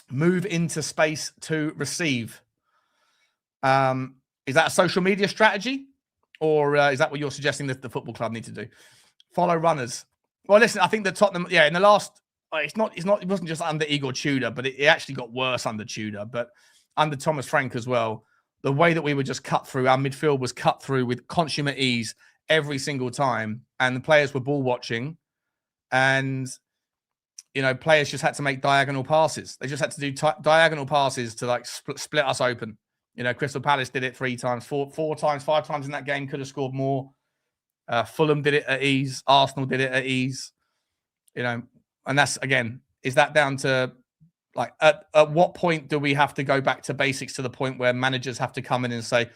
Move into space to receive. Is that a social media strategy? Or is that what you're suggesting that the football club need to do? Follow runners. Well, listen, I think that Tottenham, in the last It wasn't just under Igor Tudor, but it actually got worse under Tudor. But under Thomas Frank as well, the way that we were just cut through, our midfield was cut through with consummate ease every single time, and the players were ball watching, and players just had to make diagonal passes. They just had to do diagonal passes to like split us open. Crystal Palace did it 3 times, 4 times, 5 times in that game. Could have scored more. Fulham did it at ease. Arsenal did it at ease. And that's, again, is that down to, like, at what point do we have to go back to basics to the point where managers have to come in and say,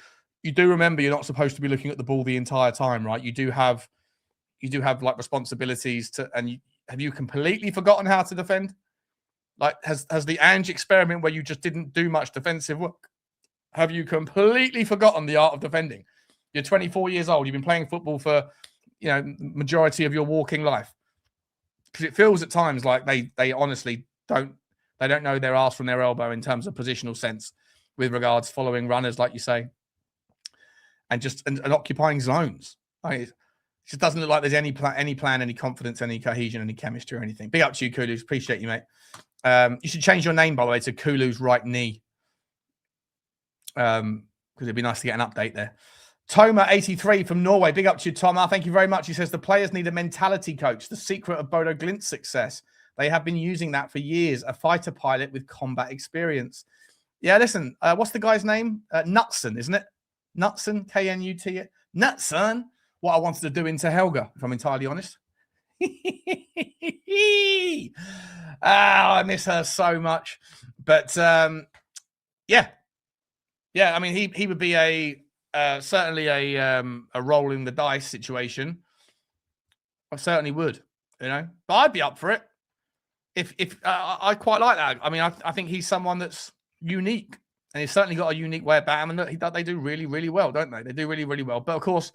you do remember you're not supposed to be looking at the ball the entire time, right? You do have like responsibilities have you completely forgotten how to defend? Like, has the Ange experiment where you just didn't do much defensive work? Have you completely forgotten the art of defending? You're 24 years old. You've been playing football for, majority of your walking life. Because it feels at times like they honestly don't know their arse from their elbow in terms of positional sense with regards following runners, like you say, and occupying zones. It just doesn't look like there's any plan, any confidence, any cohesion, any chemistry or anything. Big up to you, Kulu's. Appreciate you, mate. You should change your name, by the way, to Kulu's right knee. Because it'd be nice to get an update there. Toma83 from Norway. Big up to you, Toma. Thank you very much. He says the players need a mentality coach. The secret of Bodo Glint's success. They have been using that for years. A fighter pilot with combat experience. Yeah, listen. What's the guy's name? Knutson, isn't it? Knutson, K-N-U-T. Knutson. What I wanted to do into Helga, if I'm entirely honest. I miss her so much. But yeah. I mean, he would be certainly a rolling the dice situation. I certainly would, but I'd be up for it. If I quite like that. I mean, I think he's someone that's unique, and he's certainly got a unique way about him. And they do really, really well, don't they? They do really, really well. But of course,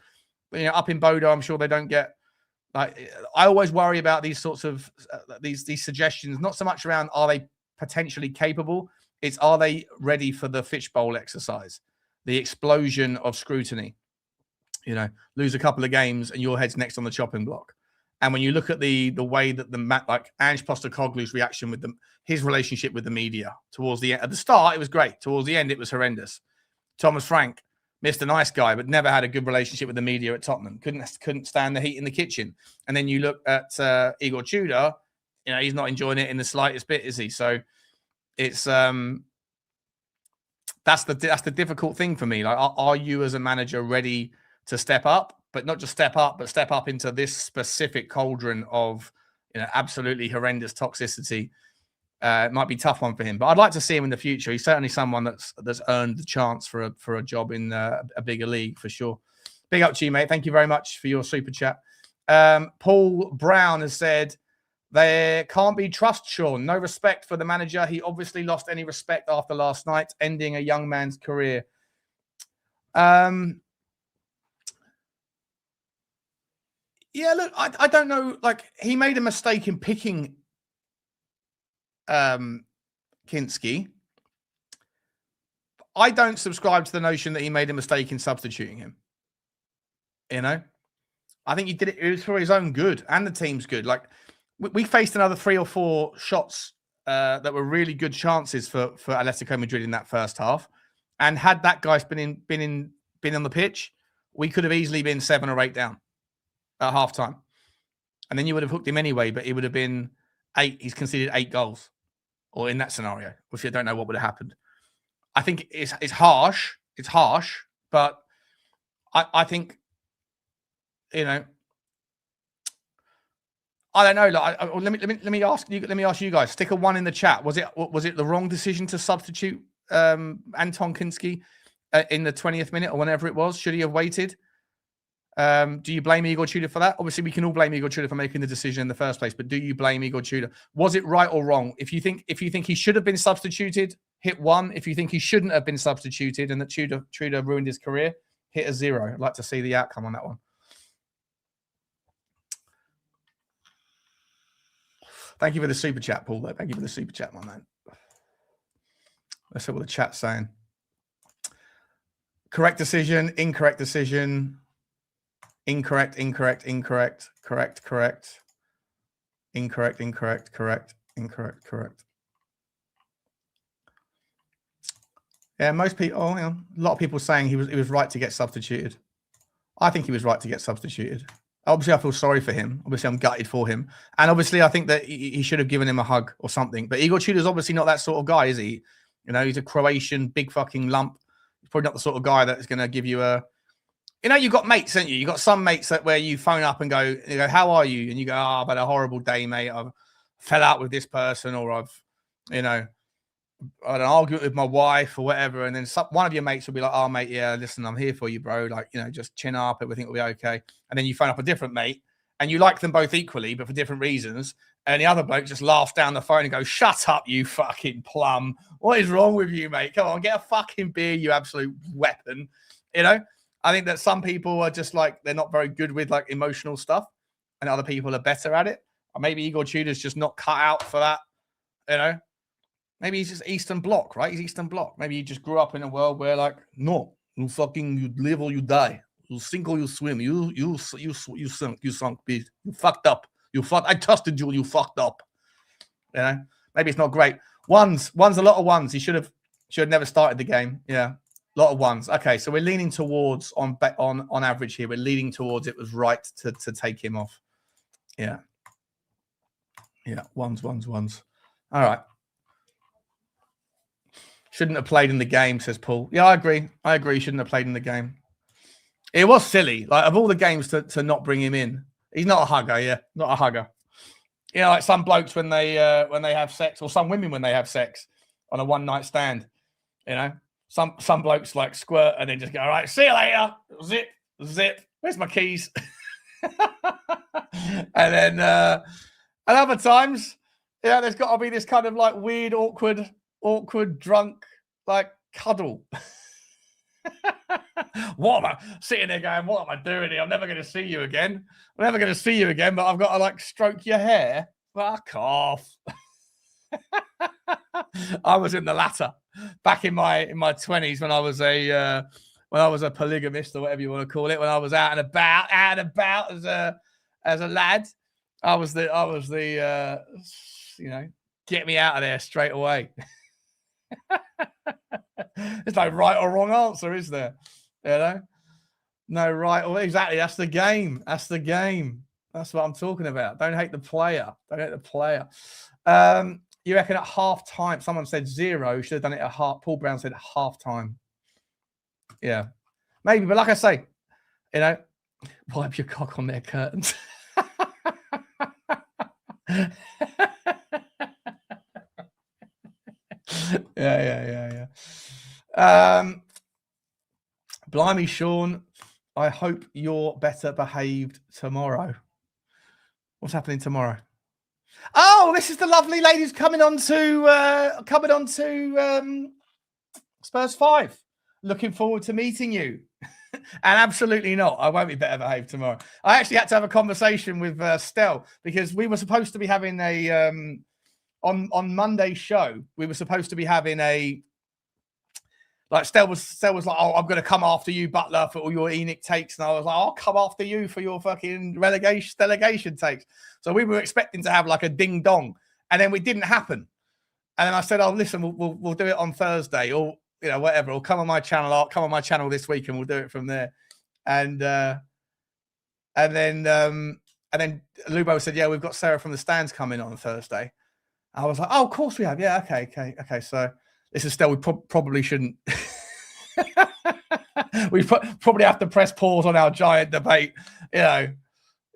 up in Bodo, I'm sure they don't get. Like, I always worry about these sorts of these suggestions. Not so much around are they potentially capable. It's are they ready for the fishbowl exercise, the explosion of scrutiny. Lose a couple of games and your head's next on the chopping block. And when you look at the way that like Ange Postecoglou's reaction with his relationship with the media towards the end, at the start it was great. Towards the end it was horrendous. Thomas Frank, Mr. Nice Guy, but never had a good relationship with the media at Tottenham. Couldn't stand the heat in the kitchen. And then you look at Igor Tudor, he's not enjoying it in the slightest bit, is he? So it's that's the difficult thing for me. Like, are you as a manager ready to step up, but not just step up, but step up into this specific cauldron of absolutely horrendous toxicity? It might be a tough one for him, but I'd like to see him in the future. He's certainly someone that's earned the chance for a job in a bigger league for sure. Big up to you, mate. Thank you very much for your super chat. Paul Brown has said, there can't be trust, Sean. No respect for the manager. He obviously lost any respect after last night, ending a young man's career. Yeah, look, I don't know. Like, he made a mistake in picking Kinsky. I don't subscribe to the notion that he made a mistake in substituting him. I think he did it. It was for his own good and the team's good. Like, we faced another 3 or 4 shots that were really good chances for Atletico Madrid in that first half, and had that guy been on the pitch, we could have easily been 7 or 8 down at half time, and then you would have hooked him anyway. But it would have been 8. He's conceded 8 goals, or in that scenario, which I don't know what would have happened. I think it's harsh. It's harsh, but I think I don't know. Like, let me ask you. Let me ask you guys. Stick a 1 in the chat. Was it the wrong decision to substitute Anton Kinsky in the 20th minute or whenever it was? Should he have waited? Do you blame Igor Tudor for that? Obviously, we can all blame Igor Tudor for making the decision in the first place. But do you blame Igor Tudor? Was it right or wrong? If you think he should have been substituted, hit 1. If you think he shouldn't have been substituted and that Tudor ruined his career, hit a 0. I'd like to see the outcome on that one. Thank you for the super chat, Paul. Though. Thank you for the super chat, my man. Let's see what the chat's saying. Correct decision, incorrect decision, incorrect, correct, Incorrect. Yeah, most people. Oh, hang on. A lot of people saying he was right to get substituted. I think he was right to get substituted. Obviously, I feel sorry for him. Obviously, I'm gutted for him. And obviously, I think that he should have given him a hug or something. But Igor Tudor's obviously not that sort of guy, is he? You know, he's a Croatian, big fucking lump. He's probably not the sort of guy that's going to give you a... You know, you've got mates, haven't you? You've got some mates where you phone up and go, how are you? And you go, I've had a horrible day, mate. I've fell out with this person, or I've, you know, I had an argument with my wife or whatever. And then one of your mates will be like, oh, mate, yeah, listen, I'm here for you, bro. Like, you know, just chin up. Everything will be okay. And then you phone up a different mate and you like them both equally, but for different reasons. And the other bloke just laughs down the phone and goes, shut up, you fucking plum. What is wrong with you, mate? Come on, get a fucking beer, you absolute weapon. You know, I think that some people are just like, they're not very good with like emotional stuff and other people are better at it. Or maybe Igor Tudor's just not cut out for that, you know. Maybe he's just Eastern Bloc, right? He's Eastern Bloc. Maybe he just grew up in a world where, like, no, you live or you die. You sink or you swim. You sunk, bitch. You fucked up. I trusted you. You fucked up. You know, maybe it's not great. One's a lot of ones. He should have never started the game. Yeah, a lot of ones. Okay, so we're leaning towards on average here. We're leaning towards it was right to take him off. Yeah, ones. All right. Shouldn't have played in the game, says Paul. Yeah, I agree. Shouldn't have played in the game. It was silly. Like, of all the games to not bring him in. He's not a hugger, yeah. Not a hugger. You know, like some blokes when they have sex, or some women when they have sex on a one-night stand. You know? Some blokes like squirt and then just go, all right, see you later. Zip. Where's my keys? And then at other times, yeah, there's got to be this kind of like weird, awkward, drunk, like cuddle. What am I sitting there going, what am I doing here? I'm never going to see you again. But I've got to like stroke your hair. Fuck off. I was in the latter back in my 20s when I was a polygamist or whatever you want to call it. When I was out and about as a lad, I was the you know, get me out of there straight away. There's no right or wrong answer, is there? You know, no right or exactly. That's the game. That's what I'm talking about. Don't hate the player. You reckon at half time? Someone said 0. Should have done it at half. Paul Brown said half time. Yeah, maybe. But like I say, you know, wipe your cock on their curtains. Yeah. Blimey, Sean, I hope you're better behaved tomorrow. What's happening tomorrow? Oh, this is the lovely ladies coming on to Spurs 5. Looking forward to meeting you. And absolutely not. I won't be better behaved tomorrow. I actually had to have a conversation with Stel because we were supposed to be having a on Monday's show. We were supposed to be having a Stel was like, oh, I'm going to come after you, Butler, for all your ENIC takes. And I was like, I'll come after you for your fucking delegation takes. So we were expecting to have like a ding dong, and then it didn't happen. And then I said, oh, listen, we'll do it on Thursday, or you know, whatever. Or come on my channel. I'll come on my channel this week, and we'll do it from there. And then Lubo said, yeah, we've got Sarah from the stands coming on Thursday. I was like, oh, of course we have. Yeah, okay. So this is still, we probably shouldn't. We probably have to press pause on our giant debate. You know,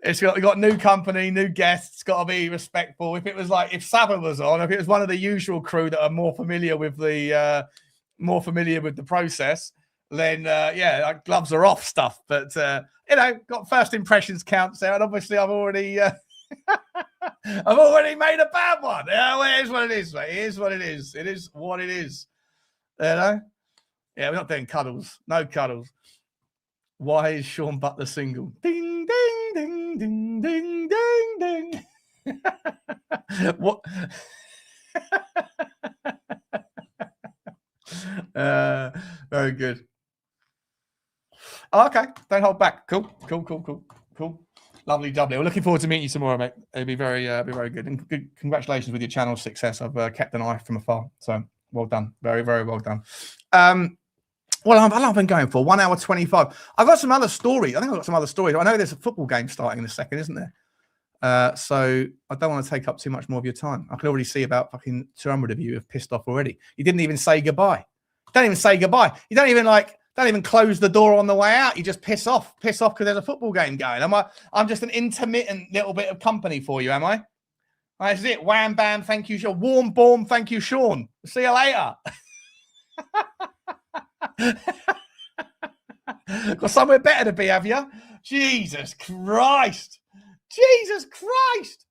we got new company, new guests. Got to be respectful. If it was like if Saba was on, if it was one of the usual crew that are more familiar with the process, then like gloves are off stuff. But you know, got first impressions counts there, and obviously I've already made a bad one. Yeah, it is what it is, mate. It is what it is. It is what it is. You know? Yeah, we're not doing cuddles. No cuddles. Why is Sean Butler single? Ding, ding, ding, ding, ding, ding, ding. What? Very good. Oh, okay. Don't hold back. Cool. Lovely, lovely. We're looking forward to meeting you tomorrow, mate. It'll be very good. And good, congratulations with your channel's success. I've kept an eye from afar, so well done. Very, very well done. Well, I've been going for 1 hour 25. I've got some other stories. I think I've got some other stories. I know there's a football game starting in a second, isn't there? So I don't want to take up too much more of your time. I can already see about fucking 200 of you have pissed off already. You didn't even say goodbye. Don't even say goodbye. You don't even close the door on the way out. You just piss off because there's a football game going. I'm just an intermittent little bit of company for you, am I? That's it. Wham, bam, thank you, Sean. Warm, boom, thank you, Sean. See you later. Got somewhere better to be, have you? Jesus Christ. Jesus Christ.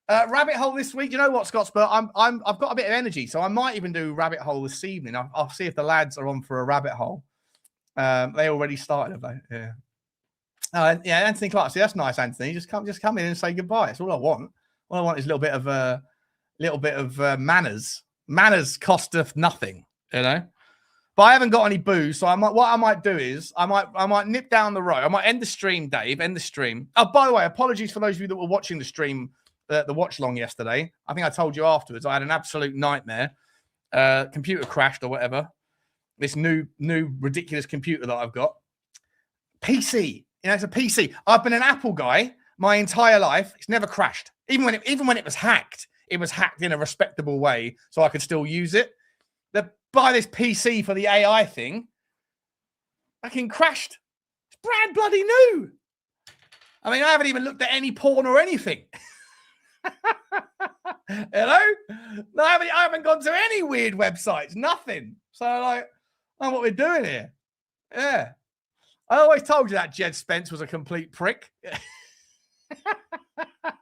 Rabbit hole this week. You know what, Scott Spur? I've got a bit of energy, so I might even do rabbit hole this evening. I'll see if the lads are on for a rabbit hole. They already started, have they? Yeah. Yeah, Anthony Clark. See, that's nice, Anthony. Just come in and say goodbye. That's all I want. All I want is a little bit of manners. Manners costeth nothing, you know. But I haven't got any booze, so what I might do is I might nip down the road. I might end the stream, Dave. End the stream. Oh, by the way, apologies for those of you that were watching the stream, the watch along yesterday. I think I told you afterwards. I had an absolute nightmare. Computer crashed or whatever. This new ridiculous computer that I've got. PC. You know, it's a PC. I've been an Apple guy my entire life. It's never crashed. Even when it was hacked, it was hacked in a respectable way, so I could still use it. Buy this PC for the AI thing. Fucking crashed. It's brand bloody new. I mean, I haven't even looked at any porn or anything. Hello? No, I haven't gone to any weird websites. Nothing. So, like, I know what we're doing here. Yeah. I always told you that Jed Spence was a complete prick.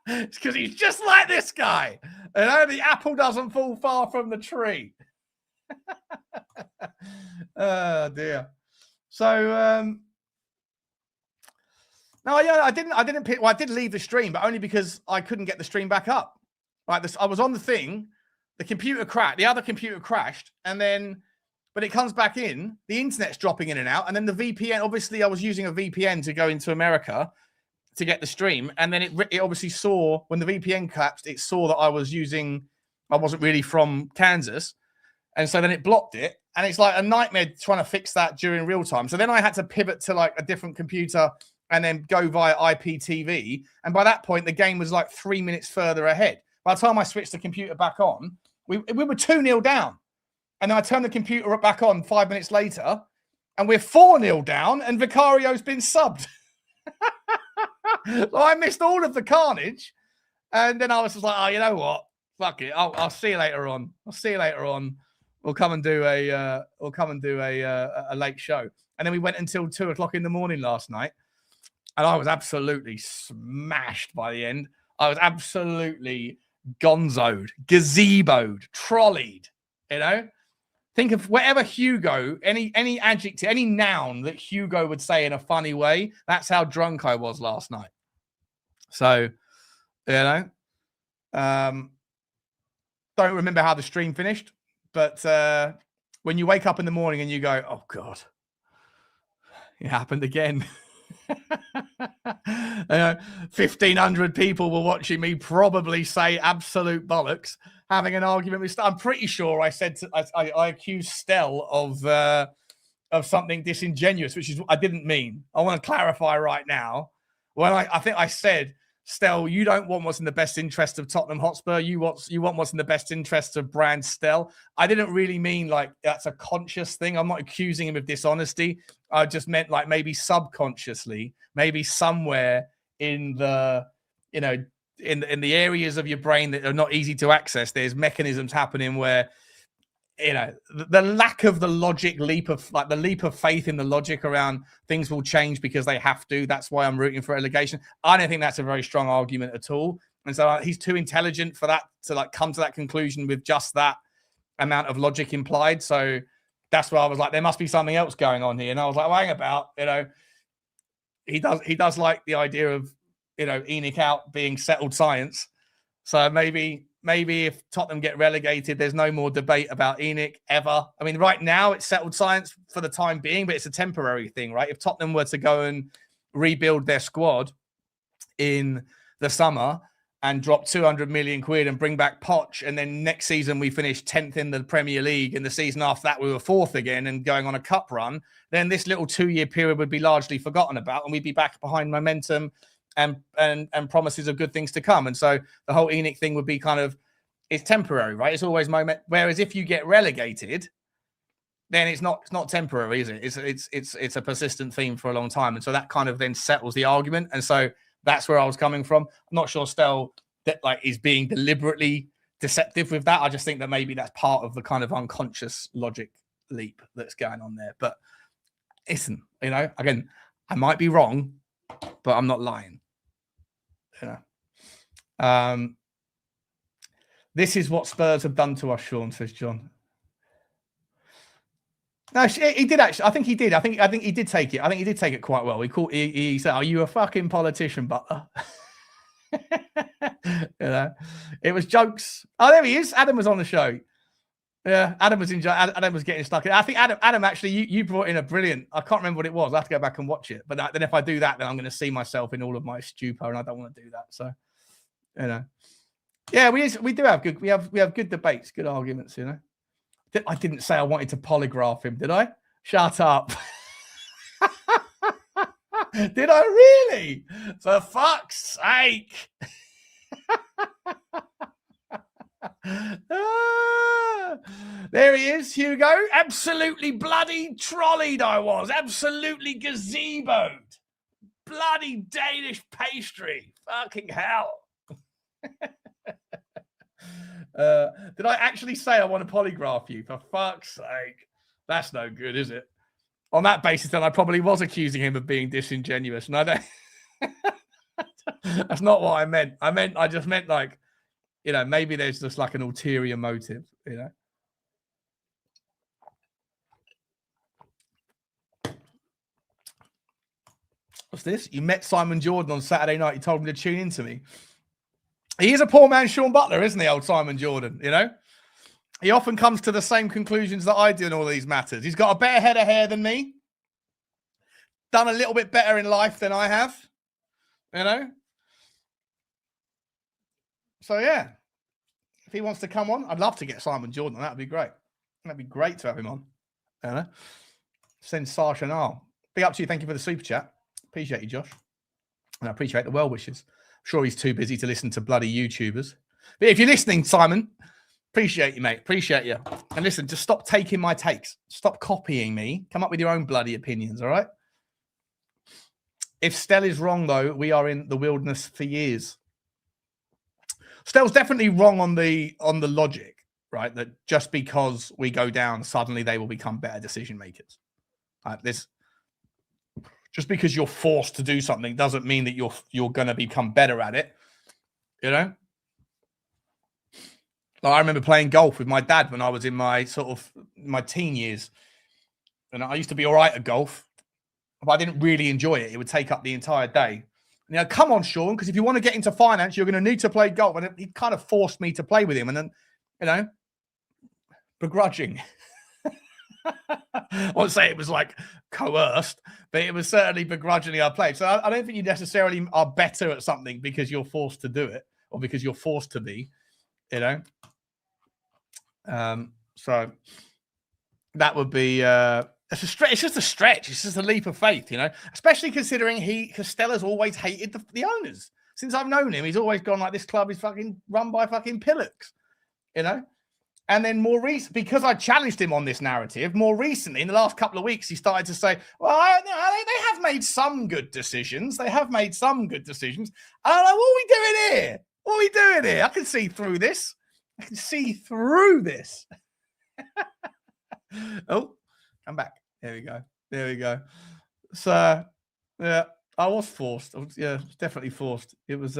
It's because he's just like this guy. You know, the apple doesn't fall far from the tree. Oh dear. So no, yeah, I didn't pick. Well, I did leave the stream, but only because I couldn't get the stream back up. Right, I was on the thing, the computer crashed, the other computer crashed, and then when it comes back in, the internet's dropping in and out, and then the VPN. Obviously, I was using a VPN to go into America to get the stream, and then it obviously saw when the VPN collapsed, it saw that I wasn't really from Kansas. And so then it blocked it. And it's like a nightmare trying to fix that during real time. So then I had to pivot to like a different computer and then go via IPTV. And by that point, the game was like 3 minutes further ahead. By the time I switched the computer back on, we were 2-0 down. And then I turned the computer back on 5 minutes later. And we're 4-0 down. And Vicario's been subbed. So I missed all of the carnage. And then I was just like, oh, you know what? Fuck it. I'll see you later on. We'll come and do a late show. And then we went until 2 o'clock in the morning last night. And I was absolutely smashed by the end. I was absolutely gonzoed, gazeboed, trolleyed, you know? Think of whatever Hugo, any adjective, any noun that Hugo would say in a funny way. That's how drunk I was last night. So, you know, don't remember how the stream finished. But when you wake up in the morning and you go, oh, God, it happened again. 1,500 people were watching me probably say absolute bollocks, having an argument with. I'm pretty sure I said I accused Stel of something disingenuous, which is I didn't mean. I want to clarify right now. When I think I said, Stel, you don't want what's in the best interest of Tottenham Hotspur. You want what's in the best interest of brand Stel. I didn't really mean like that's a conscious thing. I'm not accusing him of dishonesty. I just meant like maybe subconsciously, maybe somewhere in the, you know, in the areas of your brain that are not easy to access, there's mechanisms happening where, you know, the lack of the logic leap of faith in the logic around things will change because they have to. That's why I'm rooting for relegation. I don't think that's a very strong argument at all. And so he's too intelligent for that to like come to that conclusion with just that amount of logic implied. So that's where I was like, there must be something else going on here. And I was like, well, hang about, you know, he does like the idea of, you know, ENIC out being settled science. So maybe if Tottenham get relegated, there's no more debate about ENIC ever. I mean, right now it's settled science for the time being, but it's a temporary thing, right? If Tottenham were to go and rebuild their squad in the summer and drop 200 million quid and bring back Poch, and then next season we finished 10th in the Premier League, and the season after that we were 4th again and going on a cup run, then this little 2-year period would be largely forgotten about, and we'd be back behind momentum and promises of good things to come. And so the whole ENIC thing would be kind of, it's temporary, right? It's always moment. Whereas if you get relegated, then it's not temporary, is it? It's a persistent theme for a long time. And so that kind of then settles the argument. And so that's where I was coming from. I'm not sure Stel that like is being deliberately deceptive with that. I just think that maybe that's part of the kind of unconscious logic leap that's going on there. But listen, you know, again, I might be wrong, but I'm not lying. You know. This is what Spurs have done to us, Sean, says John. No, he did actually. I think he did. I think he did take it. I think he did take it quite well. He said, "Are you a fucking politician, Butler?" You know, it was jokes. Oh, there he is. Adam was on the show. Yeah, Adam was Adam was getting stuck. I think Adam actually, you brought in a brilliant. I can't remember what it was. I have to go back and watch it. But then if I do that, then I'm going to see myself in all of my stupor, and I don't want to do that. So, you know, yeah, we do have good. We have good debates, good arguments. You know. I didn't say I wanted to polygraph him, did I? Shut up. Did I really? For fuck's sake. There he is, Hugo. Absolutely bloody trolleyed I was. Absolutely gazeboed. Bloody Danish pastry. Fucking hell. Did I actually say I want to polygraph you? For fuck's sake. That's no good, is it? On that basis, then I probably was accusing him of being disingenuous. And I don't... That's not what I meant. I just meant like, you know, maybe there's just like an ulterior motive, you know? What's this? You met Simon Jordan on Saturday night. You told him to tune in to me. He is a poor man, Sean Butler, isn't he, old Simon Jordan, you know? He often comes to the same conclusions that I do in all these matters. He's got a better head of hair than me. Done a little bit better in life than I have, you know? So, yeah. If he wants to come on, I'd love to get Simon Jordan. That'd be great. That'd be great to have him on. You know? Send Sasha now. Big up to you. Thank you for the super chat. Appreciate you, Josh. And I appreciate the well wishes. Sure, he's too busy to listen to bloody YouTubers. But if you're listening, Simon, appreciate you, mate. Appreciate you. And listen, just stop taking my takes. Stop copying me. Come up with your own bloody opinions, all right? If Stel is wrong, though, we are in the wilderness for years. Stel's definitely wrong on the logic, right? That just because we go down, suddenly they will become better decision makers. Just because you're forced to do something doesn't mean that you're going to become better at it. You know? Like I remember playing golf with my dad when I was in my my teen years. And I used to be all right at golf, but I didn't really enjoy it. It would take up the entire day. You know, come on, Sean, because if you want to get into finance, you're going to need to play golf. And he kind of forced me to play with him. And then, you know, begrudging. I won't say it was like coerced, but it was certainly begrudgingly I played. So I don't think you necessarily are better at something because you're forced to do it or because you're forced to be, you know. So that would be it's a stretch. It's just a stretch. It's just a leap of faith, you know. Especially considering Costello's always hated the owners since I've known him. He's always gone like this club is fucking run by fucking pillocks, you know. And then more recently, because I challenged him on this narrative, more recently, in the last couple of weeks, he started to say, well, they have made some good decisions. They have made some good decisions. And I'm like, what are we doing here? What are we doing here? I can see through this. I can see through this. Oh, come back. There we go. There we go. So, yeah, I was forced. Yeah, definitely forced. It was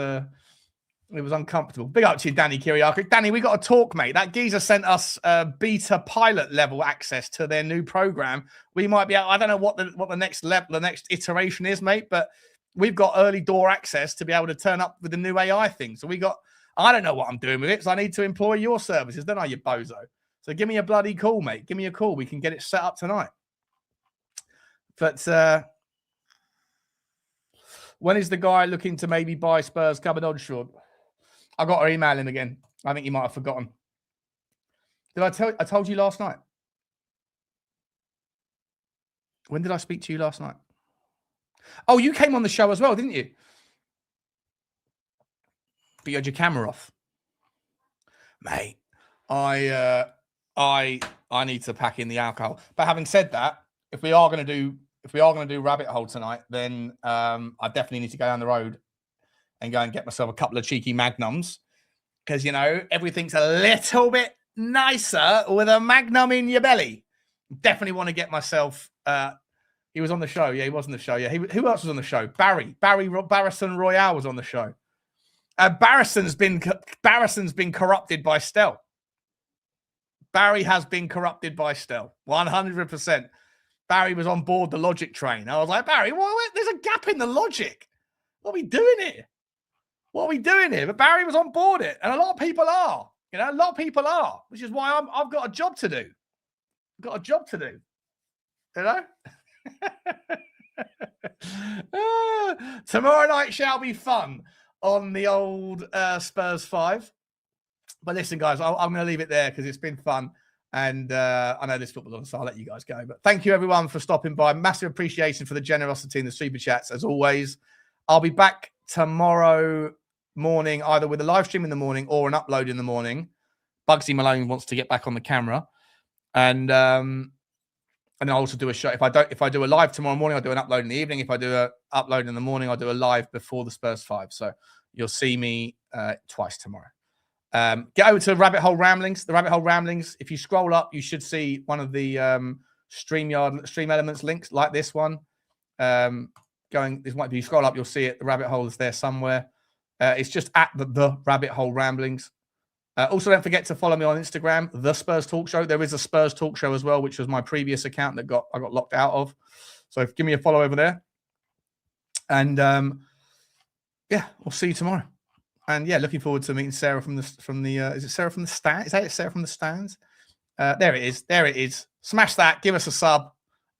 uncomfortable. Big up to you, Danny Kiriakis. Danny, we got to talk, mate. That geezer sent us beta pilot level access to their new program. We might be out. I don't know what the next level, the next iteration is, mate, but we've got early door access to be able to turn up with the new AI thing. So I don't know what I'm doing with it, so I need to employ your services, don't I, you bozo? So give me a bloody call, mate. Give me a call. We can get it set up tonight. But When is the guy looking to maybe buy Spurs coming on short? I got to email him again. I think he might have forgotten. Did I tell you? I told you last night. When did I speak to you last night? Oh, you came on the show as well, didn't you? But you had your camera off. Mate, I need to pack in the alcohol. But having said that, if we are going to do Rabbit Hole tonight, then I definitely need to go down the road and go and get myself a couple of cheeky Magnums, because everything's a little bit nicer with a Magnum in your belly. Definitely want to get myself. He was on the show. Yeah, he was on the show. Yeah, who else was on the show? Barrison Royale was on the show. Barrison's been corrupted by Stel. Barry has been corrupted by Stel. 100%. Barry was on board the logic train. I was like, Barry, there's a gap in the logic. What are we doing here? But Barry was on board it, and a lot of people are. Which is why I've got a job to do. Tomorrow night shall be fun on the old Spurs 5. But listen, guys, I'm going to leave it there because it's been fun. And I know this football on, so I'll let you guys go. But thank you, everyone, for stopping by. Massive appreciation for the generosity and the super chats, as always. I'll be back tomorrow morning, either with a live stream in the morning or an upload in the morning. Bugsy Malone wants to get back on the camera. And I'll also do a show. If I do a live tomorrow morning, I'll do an upload in the evening. If I do an upload in the morning, I'll do a live before the Spurs 5. So you'll see me twice tomorrow. Get over to Rabbit Hole Ramblings. The Rabbit Hole Ramblings. If you scroll up, you should see one of the Stream Elements links, like this one. If you scroll up, you'll see it. The Rabbit Hole is there somewhere. It's just at the Rabbit Hole Ramblings. Also, don't forget to follow me on Instagram, the Spurs Talk Show. There is a Spurs Talk Show as well, which was my previous account that I got locked out of. So give me a follow over there. And we'll see you tomorrow. And looking forward to meeting Sarah from the is it Sarah from the stand? Is that it, Sarah from the stands? There it is. Smash that, give us a sub.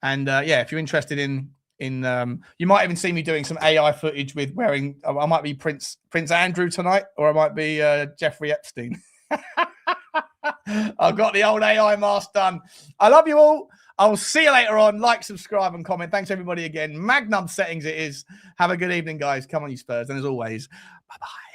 And if you're interested in you might even see me doing some AI footage with wearing, I might be Prince Andrew tonight, or I might be Jeffrey Epstein. I've got the old AI mask done. I love you all. I'll see you later on. Like, subscribe, and comment. Thanks, everybody, again. Magnum settings it is. Have a good evening, guys. Come on, you Spurs. And as always, bye-bye.